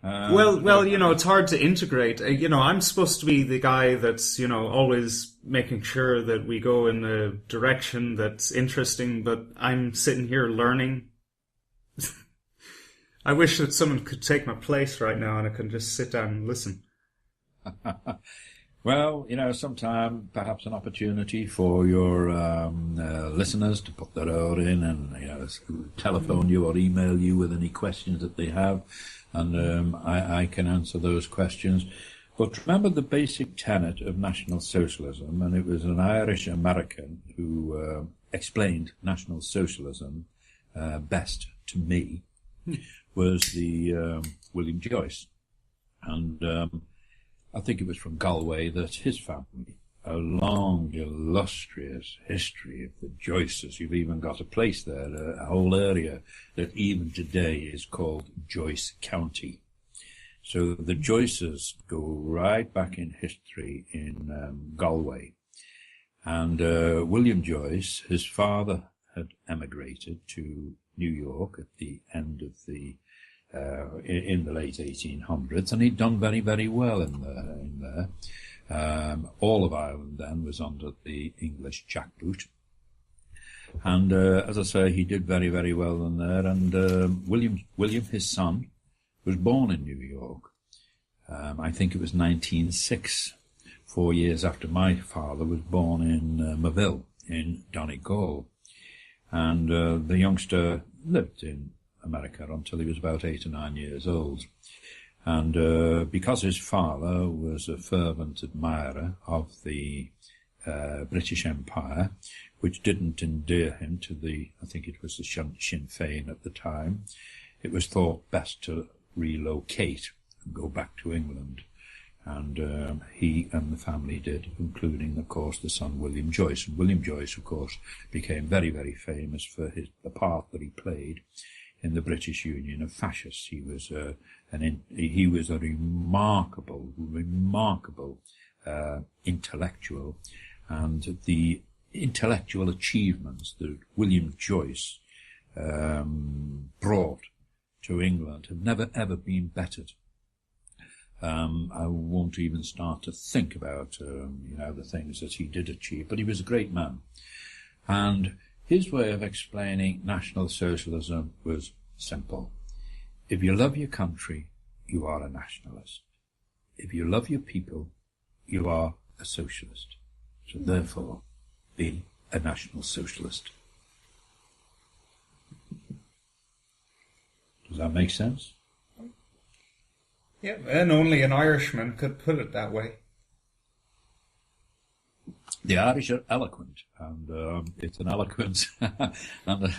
Well, it's hard to integrate. I'm supposed to be the guy that's, always making sure that we go in a direction that's interesting, but I'm sitting here learning. I wish that someone could take my place right now and I can just sit down and listen. Well, sometime perhaps an opportunity for your listeners to put their own in and, telephone you or email you with any questions that they have, and I can answer those questions. But remember the basic tenet of National Socialism, and it was an Irish American who explained National Socialism best to me, was the William Joyce. And I think it was from Galway that his family, a long, illustrious history of the Joyces. You've even got a place there, a whole area that even today is called Joyce County. So the Joyces go right back in history in Galway. And William Joyce, his father had emigrated to New York at the end of the in the late 1800s, and he'd done very, very well in there. All of Ireland then was under the English jackboot. And as I say, he did very, very well in there. And William, his son, was born in New York. I think it was 1906, 4 years after my father was born in Mayville, in Donegal. And the youngster lived in America until he was about 8 or 9 years old. And because his father was a fervent admirer of the British Empire, which didn't endear him to I think it was the Sinn Féin at the time, it was thought best to relocate and go back to England. And he and the family did, including, of course, the son William Joyce. And William Joyce, of course, became very, very famous for the part that he played in the British Union of Fascists. He was a remarkable intellectual, and the intellectual achievements that William Joyce brought to England have never ever been bettered. I won't even start to think about the things that he did achieve, but he was a great man. And his way of explaining National Socialism was simple. If you love your country, you are a nationalist. If you love your people, you are a socialist. So therefore, be a National Socialist. Does that make sense? Yeah, and only an Irishman could put it that way. The Irish are eloquent, and it's an eloquence, and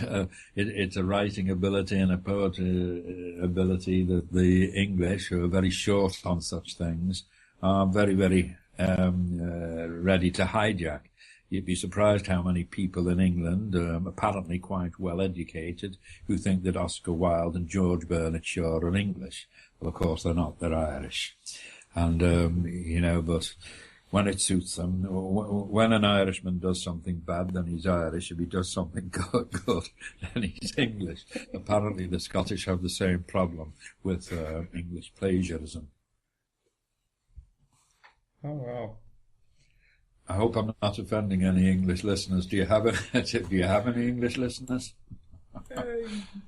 it's a writing ability and a poetry ability that the English, who are very short on such things, are very, very ready to hijack. You'd be surprised how many people in England, apparently quite well educated, who think that Oscar Wilde and George Bernard Shaw are English. Well, of course they're not, they're Irish. And, but when it suits them, when an Irishman does something bad, then he's Irish. If he does something good, then he's English. Apparently the Scottish have the same problem with English plagiarism. Oh, wow. I hope I'm not offending any English listeners. Do you have any English listeners?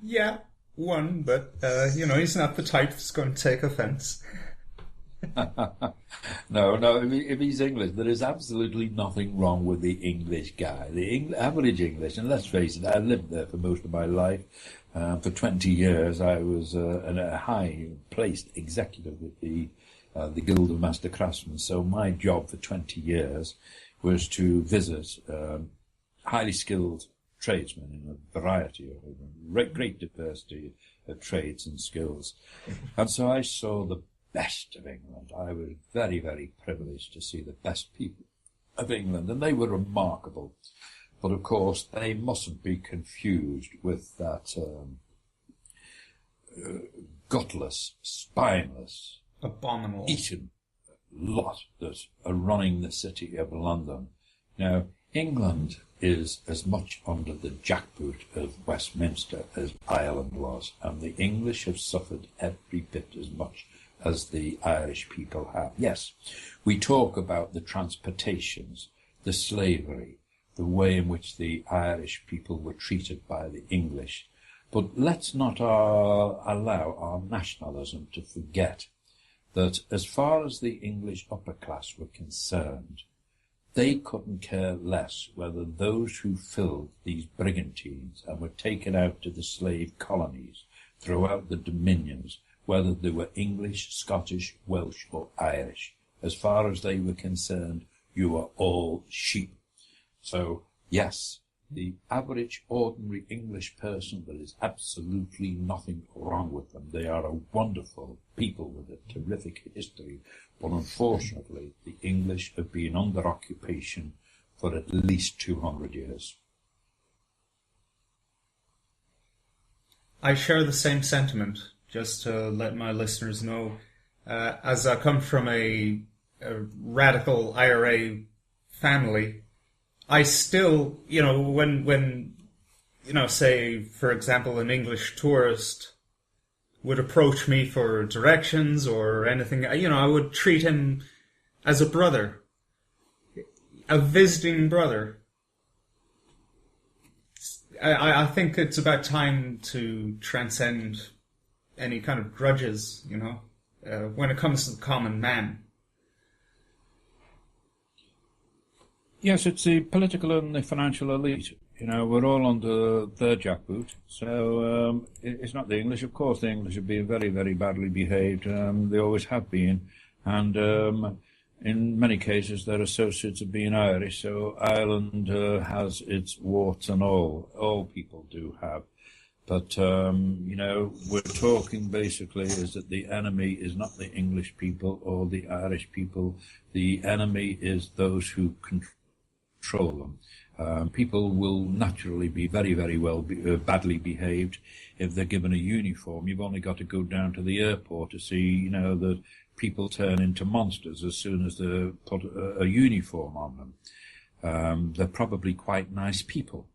Yeah, one, but he's not the type that's going to take offence. No. If he's English, there is absolutely nothing wrong with the English guy. The average English, and let's face it, I lived there for most of my life. For 20 years, I was a high-placed executive with the Guild of Master Craftsmen. So my job for 20 years was to visit highly skilled tradesmen in a variety of great diversity of trades and skills. And so I saw the best of England. I was very, very privileged to see the best people of England, and they were remarkable. But of course, they mustn't be confused with that gutless, spineless, abominable, eaten lot that are running the city of London Now, England is as much under the jackboot of Westminster as Ireland was, and the English have suffered every bit as much as the Irish people have. Yes, we talk about the transportations, the slavery, the way in which the Irish people were treated by the English. But let's not allow our nationalism to forget that as far as the English upper class were concerned, they couldn't care less whether those who filled these brigantines and were taken out to the slave colonies throughout the dominions, whether they were English, Scottish, Welsh or Irish. As far as they were concerned, you were all sheep. So, yes, the average, ordinary English person, there is absolutely nothing wrong with them. They are a wonderful people with a terrific history. But unfortunately, the English have been under occupation for at least 200 years. I share the same sentiment, just to let my listeners know. As I come from a radical IRA family, I still, when say, for example, an English tourist would approach me for directions or anything, I would treat him as a brother, a visiting brother. I think it's about time to transcend any kind of grudges, when it comes to the common man. Yes, it's the political and the financial elite. We're all under their jackboot. So it's not the English. Of course, the English have been very, very badly behaved. They always have been. And in many cases, their associates have been Irish. So Ireland has its warts and all. All people do have. But, we're talking basically is that the enemy is not the English people or the Irish people. The enemy is those who control them. People will naturally be very, very badly behaved if they're given a uniform. You've only got to go down to the airport to see, that people turn into monsters as soon as they put a uniform on them. They're probably quite nice people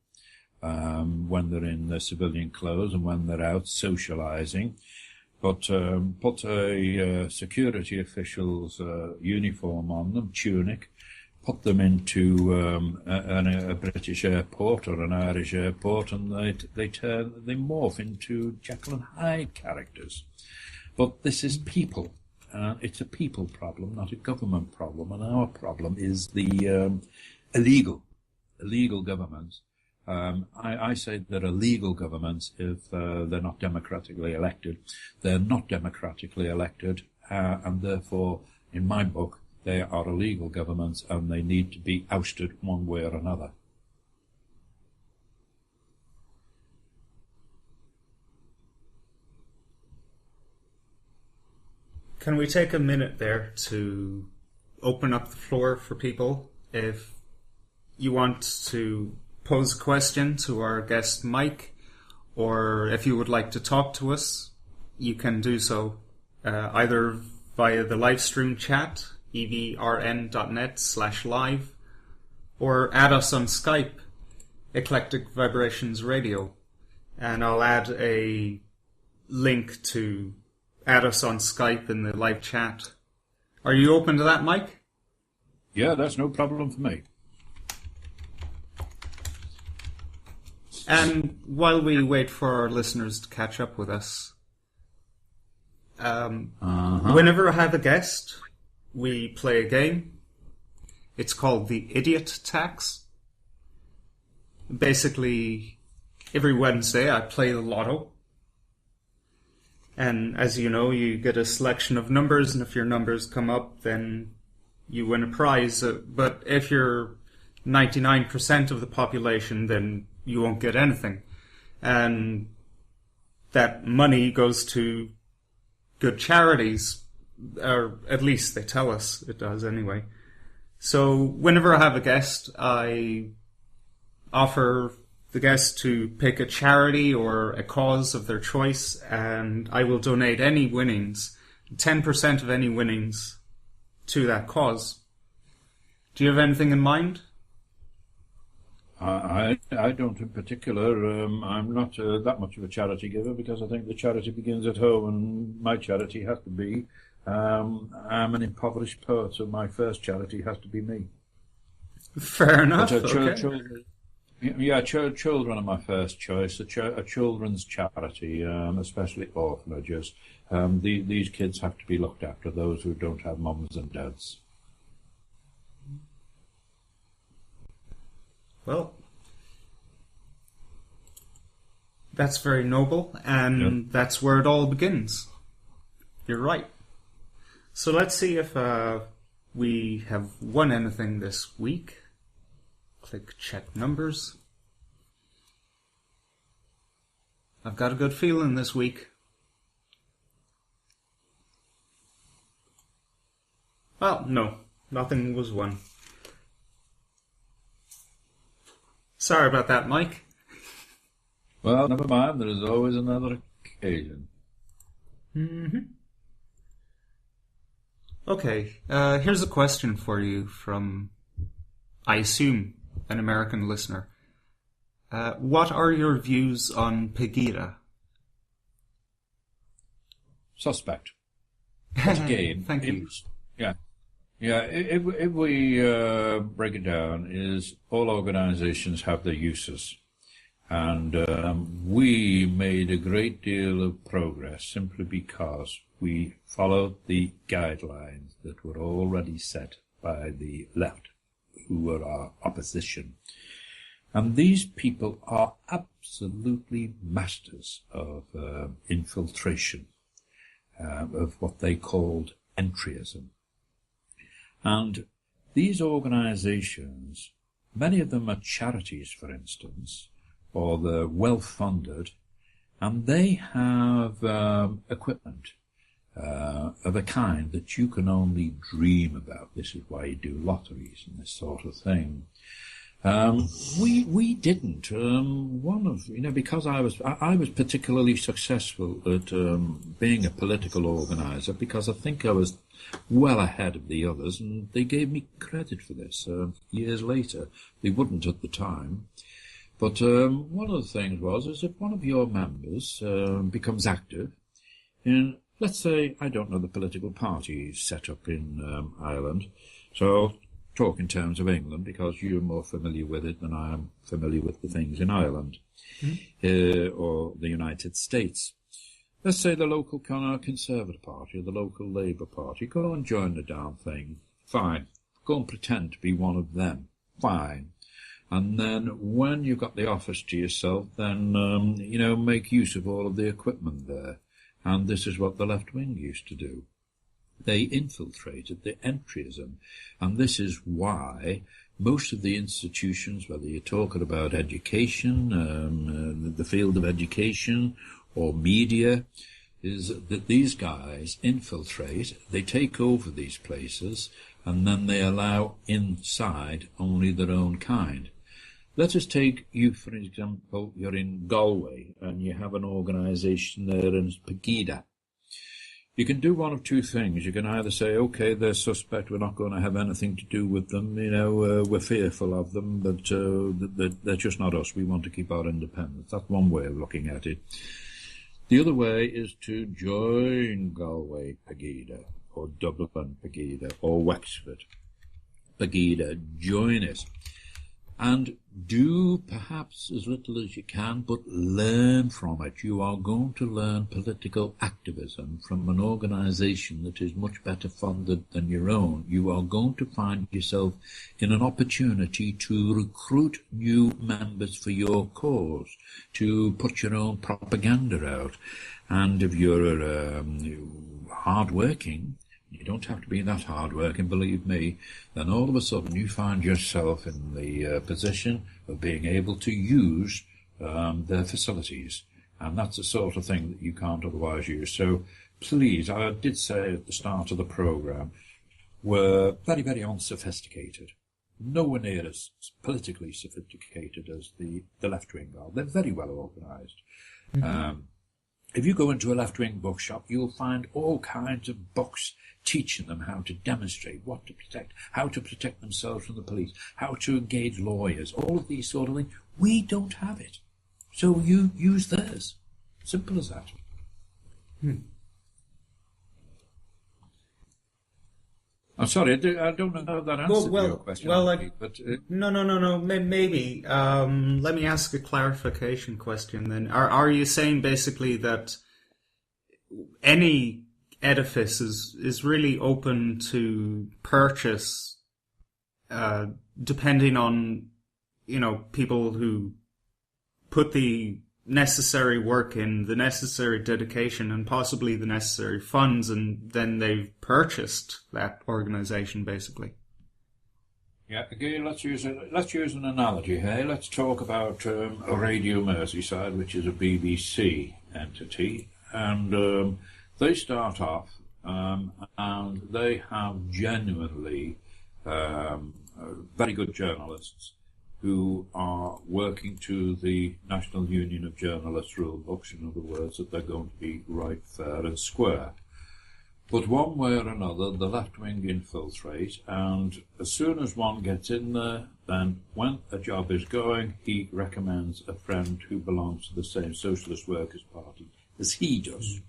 when they're in their civilian clothes and when they're out socializing. But put a security official's uniform on them, tunic, put them into a British airport or an Irish airport, and they morph into Jekyll and Hyde characters. But this is people. It's a people problem, not a government problem. And our problem is the illegal governments. I say that illegal governments, if they're not democratically elected, they're not democratically elected, and therefore, in my book, they are illegal governments and they need to be ousted one way or another. Can we take a minute there to open up the floor for people? If you want to pose a question to our guest Mike, or if you would like to talk to us, you can do so either via the live stream chat, evrn.net/live, or add us on Skype, Eclectic Vibrations Radio, and I'll add a link to add us on Skype in the live chat. Are you open to that, Mike? Yeah, that's no problem for me. And while we wait for our listeners to catch up with us, whenever I have a guest, we play a game. It's called the Idiot Tax. Basically, every Wednesday I play the lotto. And as you know, you get a selection of numbers, and if your numbers come up, then you win a prize. But if you're 99% of the population, then you won't get anything. And that money goes to good charities, or at least they tell us it does anyway. So whenever I have a guest, I offer the guest to pick a charity or a cause of their choice, and I will donate any winnings, 10% of any winnings, to that cause. Do you have anything in mind? I don't in particular. I'm not that much of a charity giver because I think the charity begins at home, and my charity has to be. I'm an impoverished poet, so my first charity has to be me. Fair enough. But Okay. Children are my first choice. A children's charity, especially orphanages. These kids have to be looked after. Those who don't have mums and dads. Well, that's very noble, and that's where it all begins. You're right. So let's see if we have won anything this week. Click check numbers. I've got a good feeling this week. Well, no, nothing was won. Sorry about that, Mike. Well, never mind. There is always another occasion. Mm-hmm. Okay, here's a question for you from, I assume, an American listener. What are your views on Pegida? Suspect. But again, Thank you. Yeah. If we break it down, is all organisations have their uses, and we made a great deal of progress simply because we followed the guidelines that were already set by the left, who were our opposition. And these people are absolutely masters of infiltration, of what they called entryism. And these organizations, many of them are charities, for instance, or they're well-funded, and they have equipment of a kind that you can only dream about. This is why you do lotteries and this sort of thing. We didn't. Because I was particularly successful at being a political organizer, because I think I was well ahead of the others, and they gave me credit for this years later. They wouldn't at the time. But one of the things is if one of your members becomes active in, let's say, I don't know the political party set up in Ireland, so talk in terms of England, because you're more familiar with it than I am familiar with the things in Ireland, or the United States. Let's say the local Conservative Party or the local Labour Party. Go and join the damn thing. Fine. Go and pretend to be one of them. Fine. And then when you've got the office to yourself, then, make use of all of the equipment there. And this is what the left wing used to do. They infiltrated the entryism, and this is why most of the institutions, whether you're talking about education, the field of education, or media, is that these guys infiltrate, they take over these places, and then they allow inside only their own kind. Let us take you, for example, you're in Galway, and you have an organisation there in Pegida. You can do one of two things. You can either say, okay, they're suspect, we're not going to have anything to do with them, we're fearful of them, but they're just not us, we want to keep our independence. That's one way of looking at it. The other way is to join Galway Pegida, or Dublin Pegida, or Wexford Pegida. Join it. And do perhaps as little as you can, but learn from it. You are going to learn political activism from an organisation that is much better funded than your own. You are going to find yourself in an opportunity to recruit new members for your cause, to put your own propaganda out. And if you're hard-working, you don't have to be that hard-working, believe me, then all of a sudden you find yourself in the position of being able to use their facilities. And that's the sort of thing that you can't otherwise use. So please, I did say at the start of the programme, we're very, very unsophisticated. Nowhere near as politically sophisticated as the left-wing are. They're very well organised. If you go into a left-wing bookshop, you'll find all kinds of books teaching them how to demonstrate, what to protect, how to protect themselves from the police, how to engage lawyers, all of these sort of things. We don't have it. So you use theirs. Simple as that. I'm sorry, I don't know how that answered your question. But, No. Maybe. Let me ask a clarification question then. Are you saying basically that any edifice is really open to purchase, depending on, people who put the necessary work in, the necessary dedication, and possibly the necessary funds, and then they've purchased that organization, basically? Yeah, again, let's use an analogy here. Let's talk about Radio Merseyside, which is a BBC entity, and they start off, and they have genuinely very good journalists who are working to the National Union of Journalists rule books, in other words, that they're going to be right, fair and square. But one way or another, the left-wing infiltrate, and as soon as one gets in there, then when a job is going, he recommends a friend who belongs to the same Socialist Workers' Party as he does.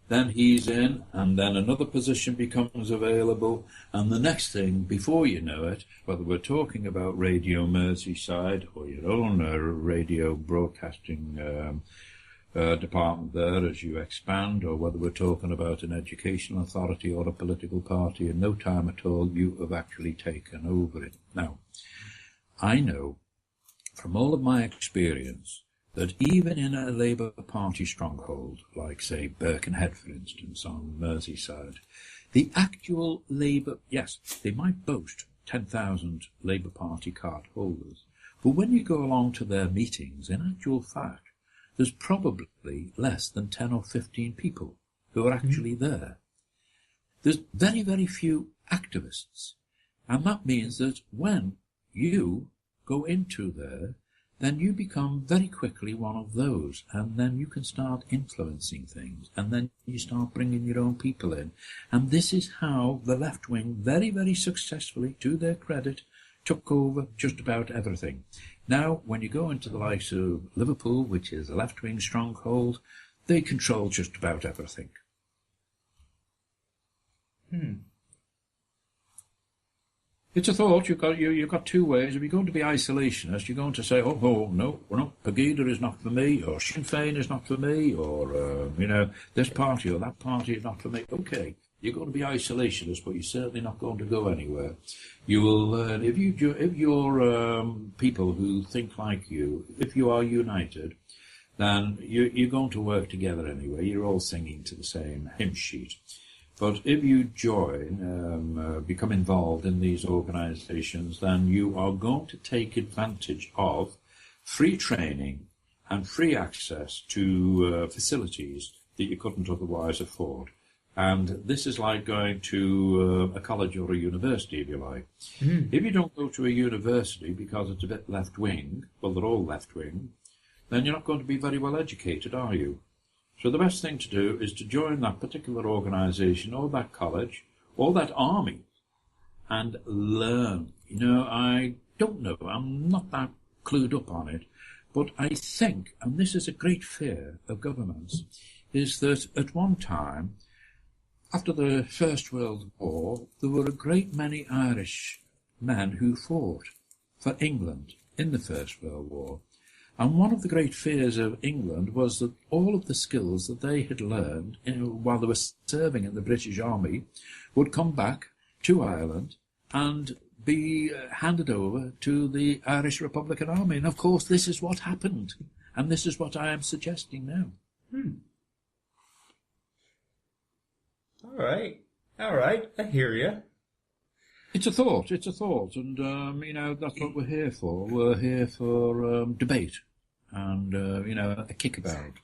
Then he's in, and then another position becomes available, and the next thing, before you know it, whether we're talking about Radio Merseyside or your own radio broadcasting department there as you expand, or whether we're talking about an educational authority or a political party, in no time at all you have actually taken over it. Now, I know from all of my experience that even in a Labour Party stronghold, like, say, Birkenhead, for instance, on Merseyside, the actual Labour, yes, they might boast 10,000 Labour Party card holders, but when you go along to their meetings, in actual fact, there's probably less than 10 or 15 people who are actually there. There's very, very few activists, and that means that when you go into there, then you become very quickly one of those, and then you can start influencing things, and then you start bringing your own people in. And this is how the left wing very, very successfully, to their credit, took over just about everything. Now, when you go into the likes of Liverpool, which is a left-wing stronghold, they control just about everything. It's a thought. You've got two ways. If you're going to be isolationist, you're going to say, oh no, Pegida is not for me, or Sinn Féin is not for me, or this party or that party is not for me. Okay, you're going to be isolationist, but you're certainly not going to go anywhere. You will learn if you're people who think like you. If you are united, then you're going to work together anyway. You're all singing to the same hymn sheet. But if you join, become involved in these organisations, then you are going to take advantage of free training and free access to facilities that you couldn't otherwise afford. And this is like going to a college or a university, if you like. If you don't go to a university because it's a bit left-wing, well, they're all left-wing, then you're not going to be very well educated, are you? So the best thing to do is to join that particular organisation or that college or that army and learn. I don't know, I'm not that clued up on it, but I think, and this is a great fear of governments, is that at one time, after the First World War, there were a great many Irish men who fought for England in the First World War. And one of the great fears of England was that all of the skills that they had learned while they were serving in the British Army would come back to Ireland and be handed over to the Irish Republican Army. And of course, this is what happened. And this is what I am suggesting now. All right, I hear you. It's a thought, and, that's what we're here for. We're here for debate and, a kickabout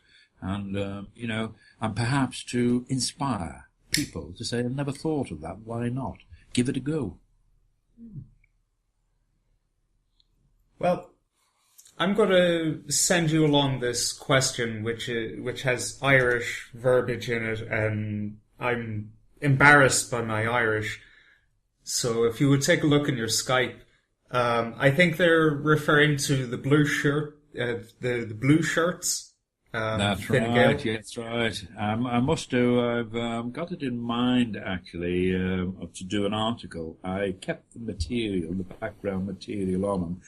and, and perhaps to inspire people to say, I've never thought of that, why not? Give it a go. Well, I'm going to send you along this question, which has Irish verbiage in it, and I'm embarrassed by my Irish. So if you would take a look in your Skype, I think they're referring to the blue shirt, the blue shirts. That's Fine right. Gael. Yes, right. I must do. I've got it in mind actually to do an article. I kept the material, the background material on them.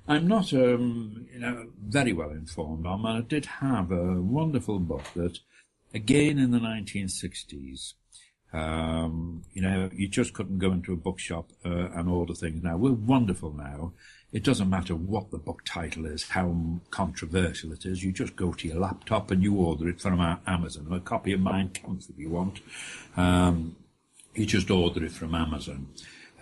I'm not, very well informed on them. I did have a wonderful book that, again in the 1960s, you just couldn't go into a bookshop and order things now. We're wonderful now. It doesn't matter what the book title is, how controversial it is. You just go to your laptop and you order it from Amazon. A copy of Mein Kampf if you want. You just order it from Amazon.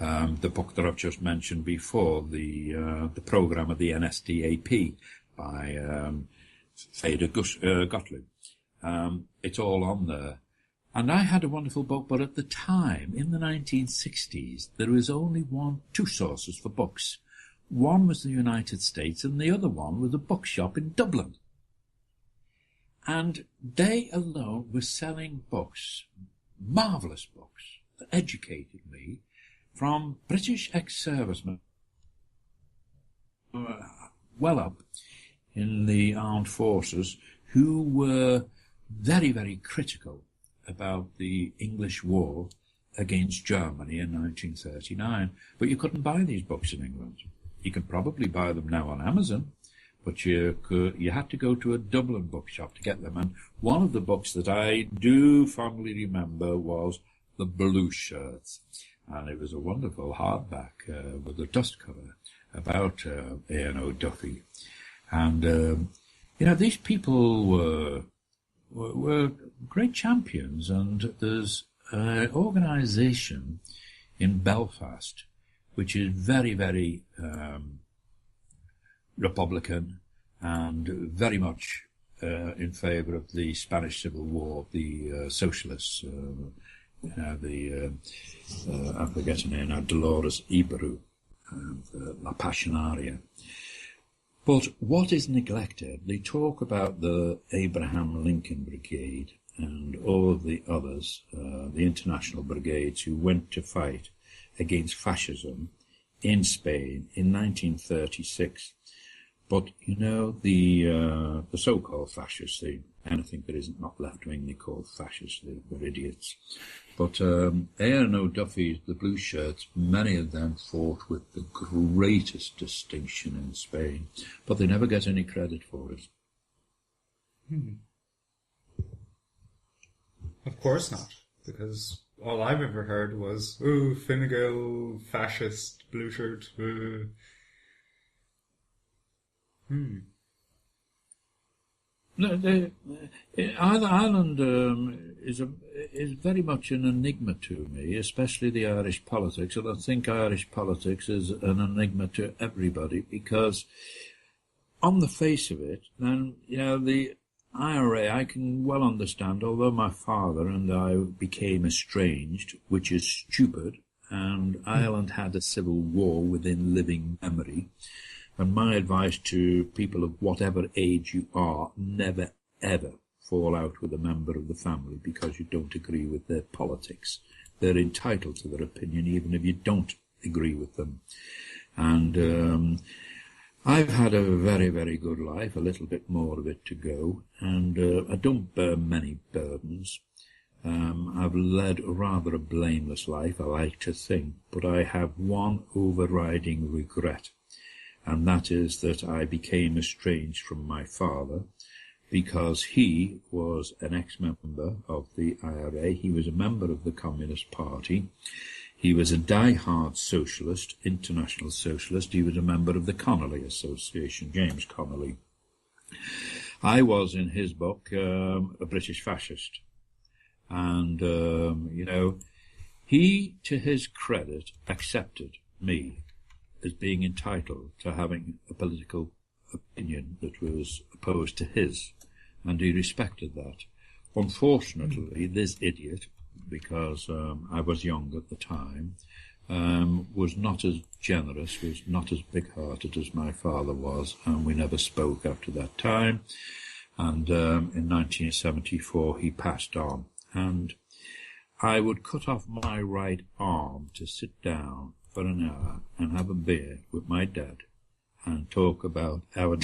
The book that I've just mentioned before, the program of the NSDAP by Feder Gottlieb. It's all on there. And I had a wonderful book, but at the time, in the 1960s, there was only two sources for books. One was the United States, and the other one was a bookshop in Dublin. And they alone were selling books, marvellous books, that educated me, from British ex-servicemen well up in the armed forces who were very, very critical about the English war against Germany in 1939. But you couldn't buy these books in England. You can probably buy them now on Amazon, but you had to go to a Dublin bookshop to get them. And one of the books that I do fondly remember was The Blue Shirts. And it was a wonderful hardback with a dust cover about A&O Duffy. And, these people were great champions. And there's an organisation in Belfast which is very, very Republican and very much in favour of the Spanish Civil War, the socialists, I'm forgetting her now, Dolores Ibero, La Pasionaria. But what is neglected, they talk about the Abraham Lincoln Brigade and all of the others, the international brigades who went to fight against fascism in Spain in 1936. But, the so-called fascists, anything that isn't not left-wing, they call fascists, they're idiots. But A&O Duffy's, the Blue Shirts, many of them fought with the greatest distinction in Spain, but they never get any credit for it. Of course not, because all I've ever heard was, ooh, Fine Gael, fascist, blue shirt, No, Ireland is very much an enigma to me, especially the Irish politics. And I think Irish politics is an enigma to everybody because, on the face of it, then the IRA I can well understand. Although my father and I became estranged, which is stupid, and Ireland had a civil war within living memory. And my advice to people of whatever age you are, never, ever fall out with a member of the family because you don't agree with their politics. They're entitled to their opinion, even if you don't agree with them. And I've had a very, very good life, a little bit more of it to go, and I don't bear many burdens. I've led rather a blameless life, I like to think, but I have one overriding regret. And that is that I became estranged from my father because he was an ex-member of the IRA. He was a member of the Communist Party. He was a die-hard socialist, international socialist. He was a member of the Connolly Association, James Connolly. I was, in his book, a British fascist. And, he, to his credit, accepted me as being entitled to having a political opinion that was opposed to his, and he respected that. Unfortunately, this idiot, because I was young at the time, was not as generous, was not as big-hearted as my father was, and we never spoke after that time. And in 1974 he passed on, and I would cut off my right arm to sit down for an hour and have a beer with my dad and talk about our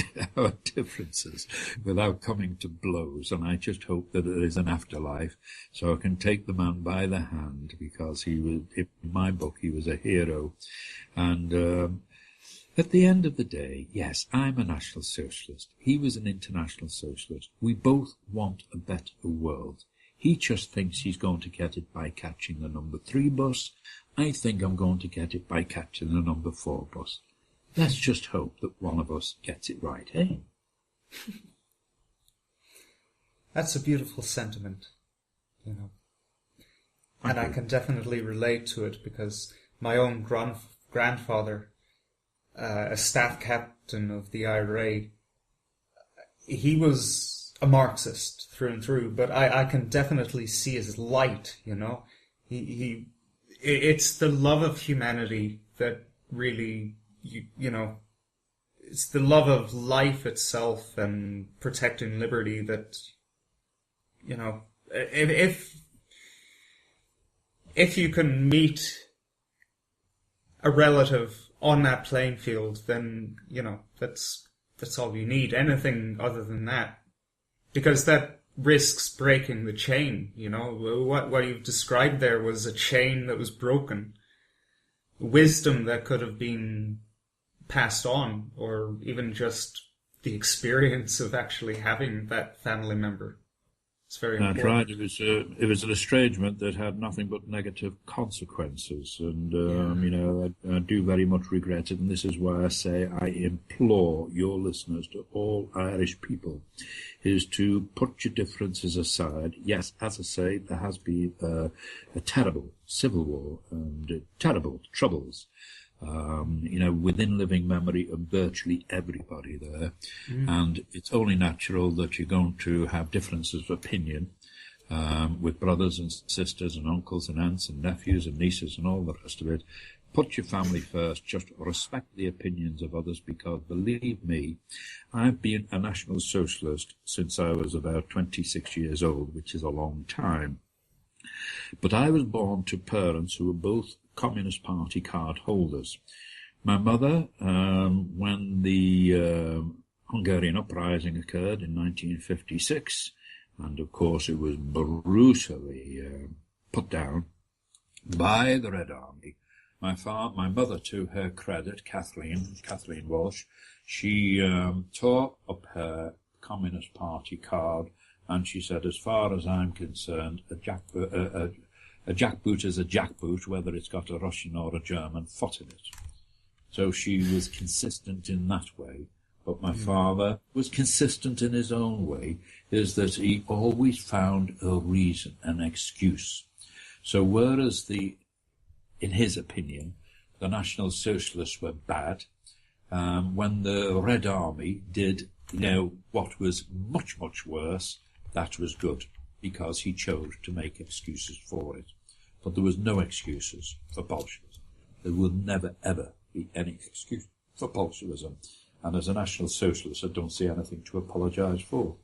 differences without coming to blows. And I just hope that there is an afterlife so I can take the man by the hand, because he was, in my book, he was a hero. And at the end of the day, yes, I'm a National Socialist. He was an international socialist. We both want a better world. He just thinks he's going to get it by catching the number 3 bus. I think I'm going to get it by catching the number 4 bus. Let's just hope that one of us gets it right, eh? That's a beautiful sentiment, you know. And I can definitely relate to it, because my own grandfather, a staff captain of the IRA, he was a Marxist through and through, but I can definitely see his light, you know. It's the love of humanity that really, you know, it's the love of life itself and protecting liberty that, you know, if you can meet a relative on that playing field, then, you know, that's all you need. Anything other than that, because that risks breaking the chain, you know. What you've described there was a chain that was broken. Wisdom that could have been passed on, or even just the experience of actually having that family member. It's very important. That's right. It was an estrangement that had nothing but negative consequences, and you know, I do very much regret it. And this is why I say I implore your listeners, to all Irish people, is to put your differences aside. Yes, as I say, there has been a terrible civil war and terrible troubles, you know, within living memory of virtually everybody there. And it's only natural that you're going to have differences of opinion with brothers and sisters and uncles and aunts and nephews and nieces and all the rest of it. Put your family first. Just respect the opinions of others, because believe me, I've been a National Socialist since I was about 26 years old, which is a long time. But I was born to parents who were both Communist Party card holders. My mother, when the Hungarian uprising occurred in 1956, and of course it was brutally put down by the Red Army, my mother, to her credit, Kathleen Walsh, she tore up her Communist Party card, and she said, as far as I'm concerned, a jackboot is a jackboot, whether it's got a Russian or a German foot in it. So she was consistent in that way. But my father was consistent in his own way, is that he always found a reason, an excuse. So whereas in his opinion, the National Socialists were bad, when the Red Army did, you know, what was much, much worse, that was good, because he chose to make excuses for it. But there was no excuses for Bolshevism. There will never, ever be any excuse for Bolshevism. And as a National Socialist, I don't see anything to apologise for.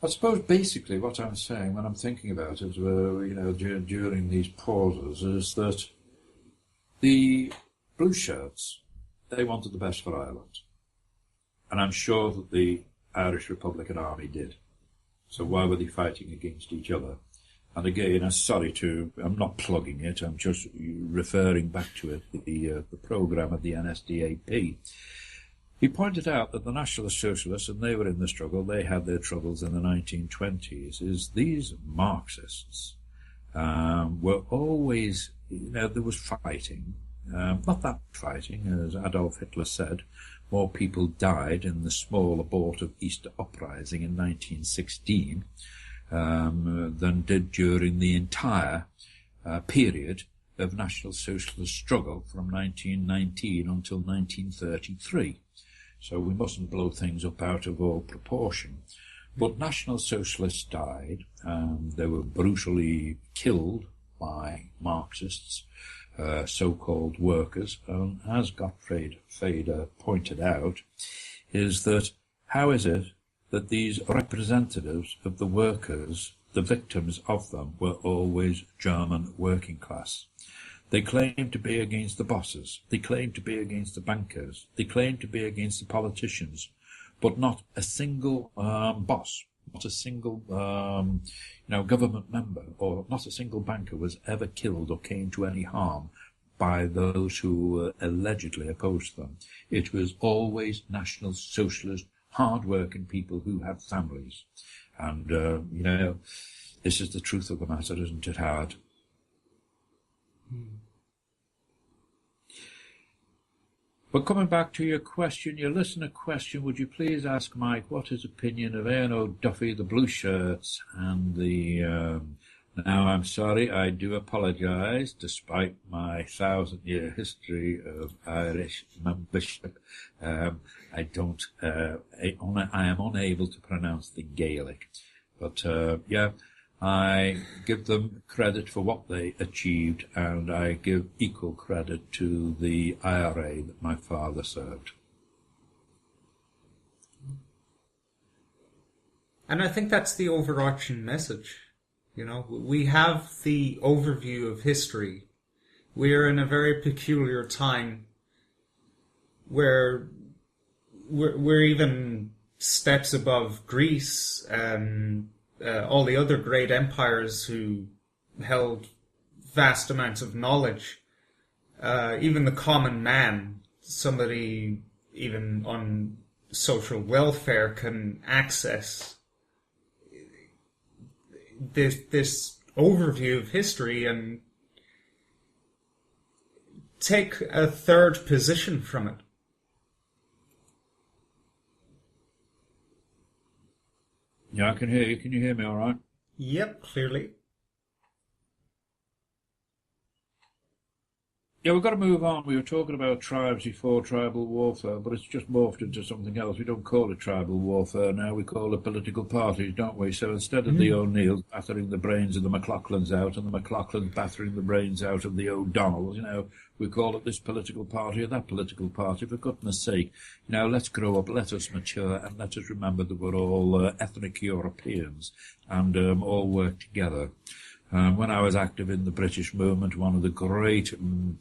I suppose basically what I'm saying when I'm thinking about it, you know, during these pauses, is that the blue shirts, they wanted the best for Ireland. And I'm sure that the Irish Republican Army did. So why were they fighting against each other? And again, I'm not plugging it, I'm just referring back to it, the programme of the NSDAP. He pointed out that the National Socialists, and they were in the struggle, they had their troubles in the 1920s, is these Marxists were always, you know, there was fighting, not that fighting, as Adolf Hitler said. More people died in the small abortive Easter uprising in 1916 than did during the entire period of National Socialist struggle from 1919 until 1933. so we mustn't blow things up out of all proportion. But National Socialists died, and they were brutally killed by Marxists, so-called workers. And as Gottfried Feder pointed out, is that how is it that these representatives of the workers, the victims of them, were always German working class? They claimed to be against the bosses, they claimed to be against the bankers, they claimed to be against the politicians, but not a single boss, not a single government member, or not a single banker was ever killed or came to any harm by those who were allegedly opposed to them. It was always National Socialist, hard-working people who had families. And, this is the truth of the matter, isn't it, Howard? But coming back to your question, your listener question, would you please ask Mike what his opinion of A&O Duffy, the blue shirts, and the... now, I'm sorry, I do apologise, despite my 1,000-year history of Irish membership, I am unable to pronounce the Gaelic. But, I give them credit for what they achieved, and I give equal credit to the IRA that my father served. And I think that's the overarching message. You know, we have the overview of history. We're in a very peculiar time where we're even steps above Greece and all the other great empires who held vast amounts of knowledge. Even the common man, somebody even on social welfare, can access this overview of history and take a third position from it. Yeah, I can hear you. Can you hear me all right? Yep, clearly. Yeah, we've got to move on. We were talking about tribes before, tribal warfare, but it's just morphed into something else. We don't call it tribal warfare now, we call it political parties, don't we? So instead of the O'Neills battering the brains of the McLaughlins out and the McLaughlins battering the brains out of the O'Donnells, we call it this political party or that political party. For goodness sake, let's grow up, let us mature, and let us remember that we're all ethnic Europeans and all work together. When I was active in the British movement, one of the great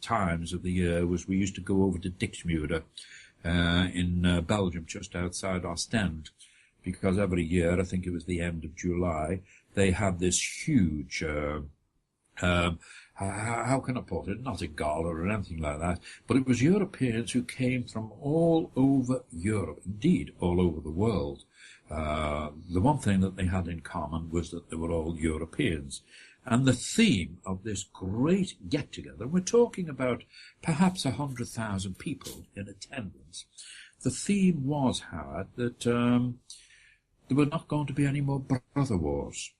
times of the year was we used to go over to Dixmude in Belgium, just outside Ostend, because every year, I think it was the end of July, they had this huge, how can I put it, not a gala or anything like that, but it was Europeans who came from all over Europe, indeed all over the world. The one thing that they had in common was that they were all Europeans. And the theme of this great get-together, we're talking about perhaps 100,000 people in attendance, the theme was, Howard, that there were not going to be any more brother wars.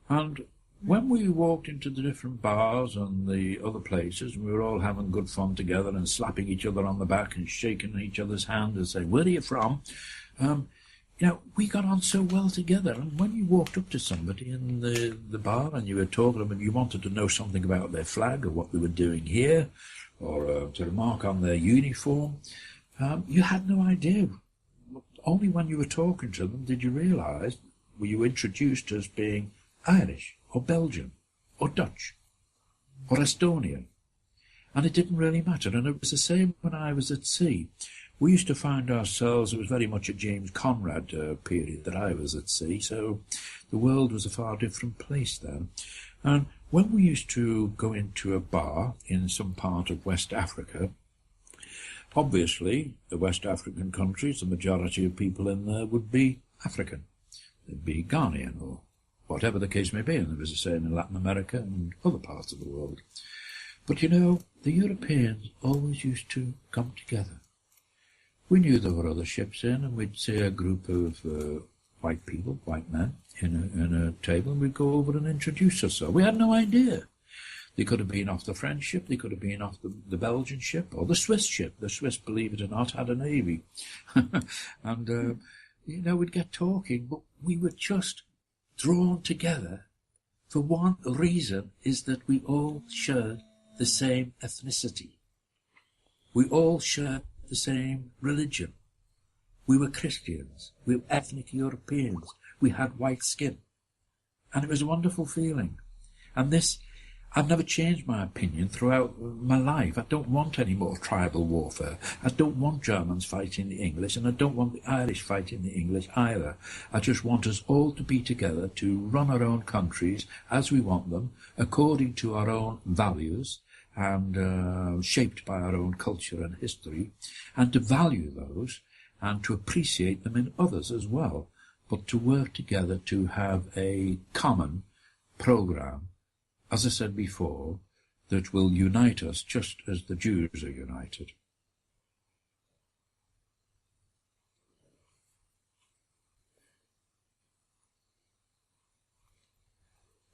And when we walked into the different bars and the other places, we were all having good fun together and slapping each other on the back and shaking each other's hand and saying, "Where are you from?" We got on so well together, and when you walked up to somebody in the bar and you were talking to them and you wanted to know something about their flag or what they were doing here, or to remark on their uniform, you had no idea. Only when you were talking to them did you realise, were you introduced as being Irish, or Belgian, or Dutch, or Estonian. And it didn't really matter, and it was the same when I was at sea. We used to find ourselves, it was very much a James Conrad period that I was at sea, so the world was a far different place then. And when we used to go into a bar in some part of West Africa, obviously the West African countries, the majority of people in there would be African. They'd be Ghanaian or whatever the case may be, and there was the same in Latin America and other parts of the world. But the Europeans always used to come together. We knew there were other ships in, and we'd see a group of white people, white men, in a table, and we'd go over and introduce ourselves. We had no idea They could have been off the French ship, they could have been off the Belgian ship, or the Swiss ship. The Swiss, believe it or not, had a navy. And, we'd get talking, but we were just drawn together for one reason, is that we all shared the same ethnicity. We all shared the same religion. We were Christians. We were ethnic Europeans. We had white skin. And it was a wonderful feeling. And this, I've never changed my opinion throughout my life. I don't want any more tribal warfare. I don't want Germans fighting the English, and I don't want the Irish fighting the English either. I just want us all to be together to run our own countries as we want them, according to our own values, and shaped by our own culture and history, and to value those, and to appreciate them in others as well, but to work together to have a common programme, as I said before, that will unite us just as the Jews are united.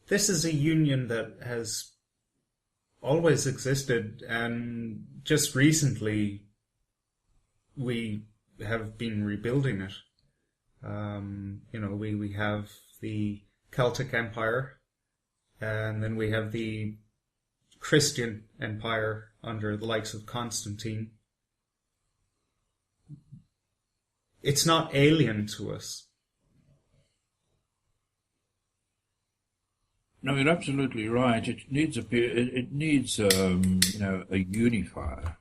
This is a union that has always existed, and just recently we have been rebuilding it. We have the Celtic Empire, and then we have the Christian Empire under the likes of Constantine. It's not alien to us. No, you're absolutely right. It needs a unifier.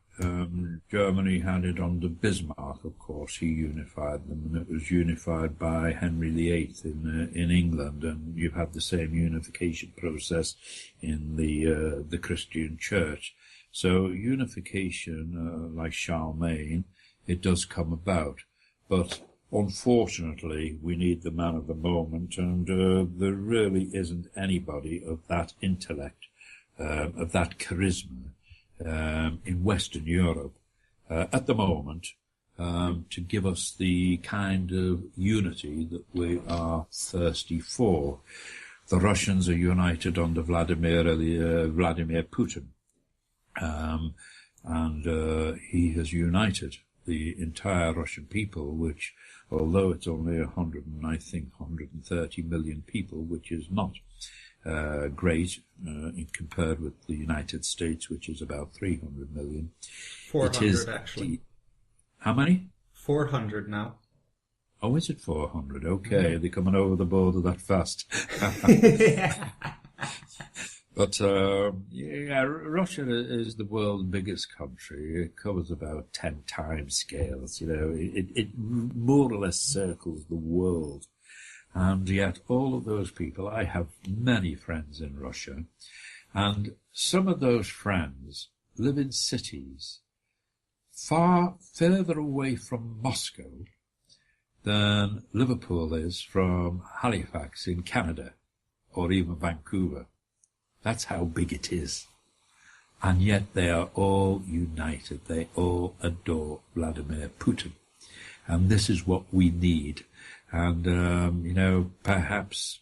Germany had it under Bismarck, of course. He unified them, and it was unified by Henry VIII in England, and you've had the same unification process in the Christian Church. So unification, like Charlemagne, it does come about, but unfortunately, we need the man of the moment, and there really isn't anybody of that intellect, of that charisma, in Western Europe at the moment, to give us the kind of unity that we are thirsty for. The Russians are united under Vladimir Putin, and he has united the entire Russian people, which, although it's only 130 million people, which is not great compared with the United States, which is about 300 million. 400, actually. How many? 400 now. Oh, is it 400? Okay, they're coming over the border that fast. But, Russia is the world's biggest country. It covers about 10 time scales. It more or less circles the world. And yet all of those people, I have many friends in Russia, and some of those friends live in cities far further away from Moscow than Liverpool is from Halifax in Canada, or even Vancouver. That's how big it is. And yet they are all united. They all adore Vladimir Putin. And this is what we need. And, perhaps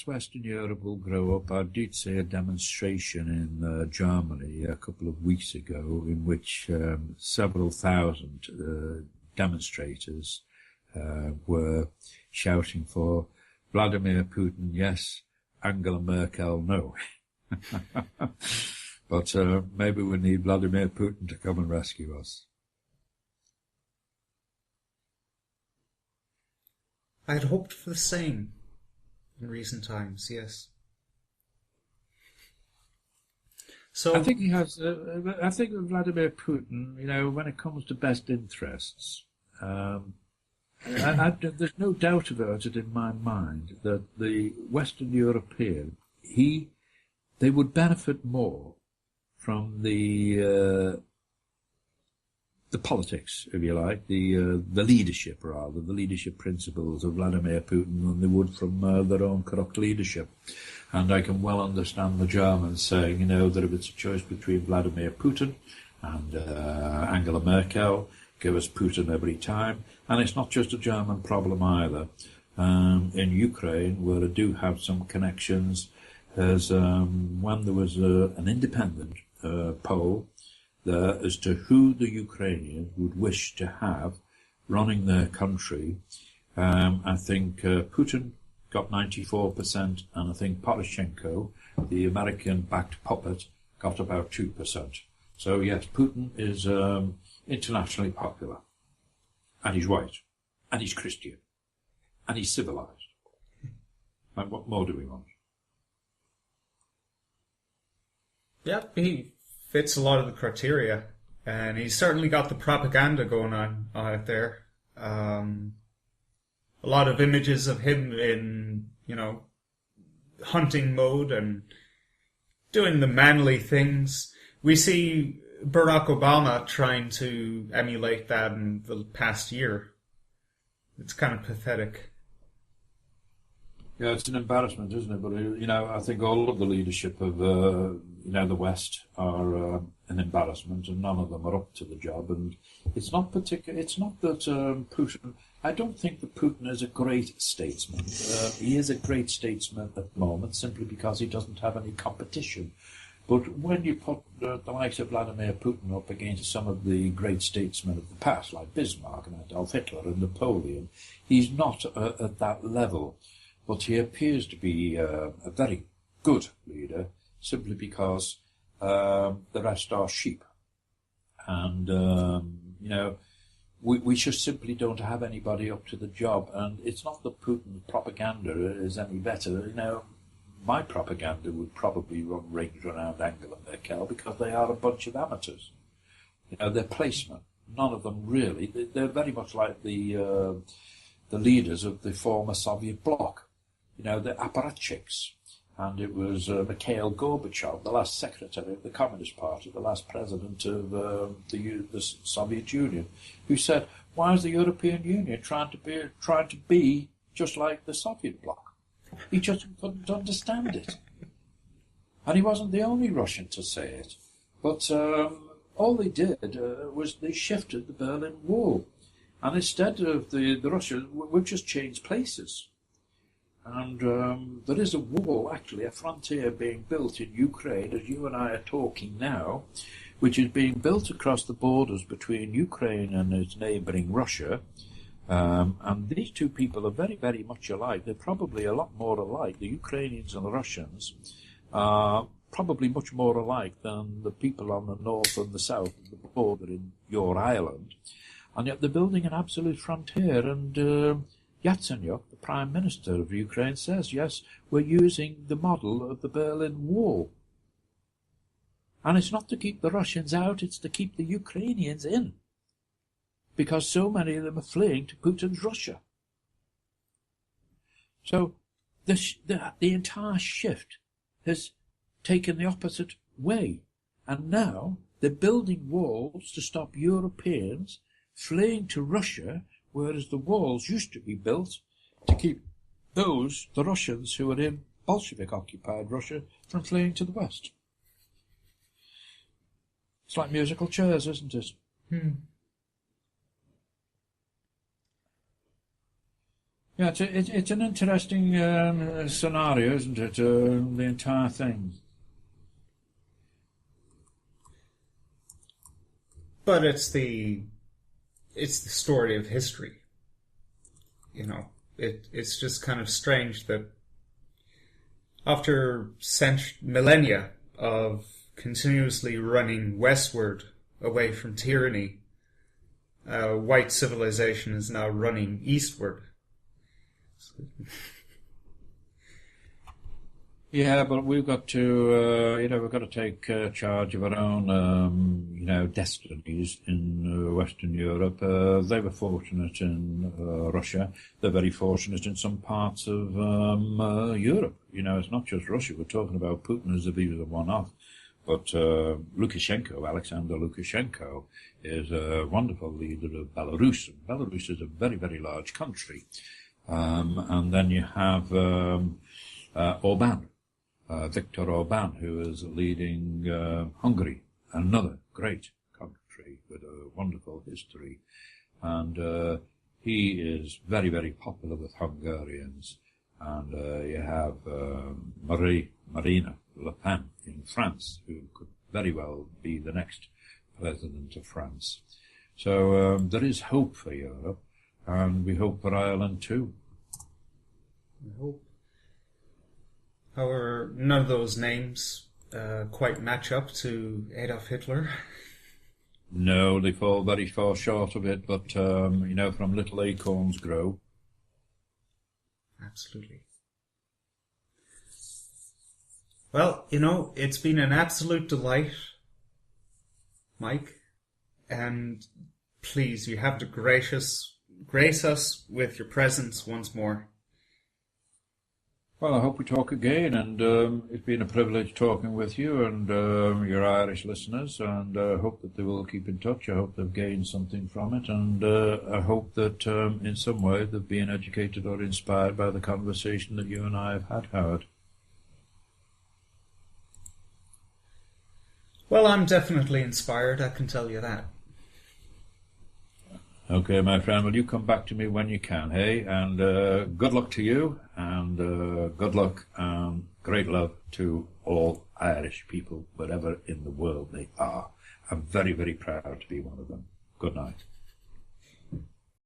Western Europe will grow up. I did see a demonstration in Germany a couple of weeks ago in which several thousand demonstrators were shouting for Vladimir Putin, yes, Angela Merkel, no. But maybe we need Vladimir Putin to come and rescue us. I had hoped for the same in recent times, yes. So I think he has. I think Vladimir Putin, when it comes to best interests, there's no doubt about it in my mind that the Western European, they would benefit more from the politics, if you like, the leadership, rather, the leadership principles of Vladimir Putin than they would from their own corrupt leadership. And I can well understand the Germans saying, that if it's a choice between Vladimir Putin and Angela Merkel, give us Putin every time. And it's not just a German problem either. In Ukraine, where I do have some connections, as when there was an independent poll there as to who the Ukrainians would wish to have running their country. I think Putin got 94%, and I think Poroshenko, the American-backed puppet, got about 2%. So yes, Putin is internationally popular, and he's white, and he's Christian, and he's civilized. And what more do we want? Yeah, he fits a lot of the criteria, and he's certainly got the propaganda going on out there. A lot of images of him in, hunting mode and doing the manly things. We see Barack Obama trying to emulate that in the past year. It's kind of pathetic. Yeah, it's an embarrassment, isn't it? But, I think all of the leadership of, the West are an embarrassment, and none of them are up to the job. And it's not that Putin... I don't think that Putin is a great statesman. He is a great statesman at the moment, simply because he doesn't have any competition. But when you put the likes of Vladimir Putin up against some of the great statesmen of the past, like Bismarck and Adolf Hitler and Napoleon, he's not at that level. But he appears to be a very good leader, simply because the rest are sheep. And, we just simply don't have anybody up to the job. And it's not that Putin's propaganda is any better. My propaganda would probably run rings around Angela Merkel, because they are a bunch of amateurs. They're placemen. None of them really. They're very much like the leaders of the former Soviet bloc. The apparatchiks. And it was Mikhail Gorbachev, the last secretary of the Communist Party, the last president of the Soviet Union, who said, "Why is the European Union trying to be just like the Soviet bloc?" He just couldn't understand it. And he wasn't the only Russian to say it. But all they did was they shifted the Berlin Wall. And instead of the Russians, we've just changed places. And there is a wall, actually, a frontier being built in Ukraine, as you and I are talking now, which is being built across the borders between Ukraine and its neighbouring Russia. And these two people are very, very much alike. They're probably a lot more alike. The Ukrainians and the Russians are probably much more alike than the people on the north and the south of the border in your island. And yet they're building an absolute frontier, and Yatsenyuk, the Prime Minister of Ukraine, says, yes, we're using the model of the Berlin Wall. And it's not to keep the Russians out, it's to keep the Ukrainians in. Because so many of them are fleeing to Putin's Russia. So the entire shift has taken the opposite way. And now they're building walls to stop Europeans fleeing to Russia, whereas the walls used to be built to keep the Russians who were in Bolshevik-occupied Russia, from fleeing to the West. It's like musical chairs, isn't it? Yeah, it's an interesting scenario, isn't it? The entire thing. But it's the story of history. It's just kind of strange that after millennia of continuously running westward away from tyranny, white civilization is now running eastward. Yeah, but we've got to, take charge of our own, destinies in Western Europe. They were fortunate in Russia. They're very fortunate in some parts of Europe. It's not just Russia. We're talking about Putin as if he was a one-off. But Lukashenko, Alexander Lukashenko, is a wonderful leader of Belarus. And Belarus is a very, very large country. And then you have Orban. Viktor Orban, who is leading Hungary, another great country with a wonderful history. And he is very, very popular with Hungarians. and you have Marine Le Pen in France, who could very well be the next president of France. So there is hope for Europe, and we hope for Ireland too. I hope. However, none of those names quite match up to Adolf Hitler. No, they fall very far short of it, but, from little acorns grow. Absolutely. Well, it's been an absolute delight, Mike, and please, you have to grace us with your presence once more. Well, I hope we talk again, and it's been a privilege talking with you and your Irish listeners, and I hope that they will keep in touch. I hope they've gained something from it, and I hope that in some way they've been educated or inspired by the conversation that you and I have had, Howard. Well, I'm definitely inspired, I can tell you that. Okay, my friend, well, you come back to me when you can, hey? And good luck to you, and good luck and great love to all Irish people, wherever in the world they are. I'm very, very proud to be one of them. Good night.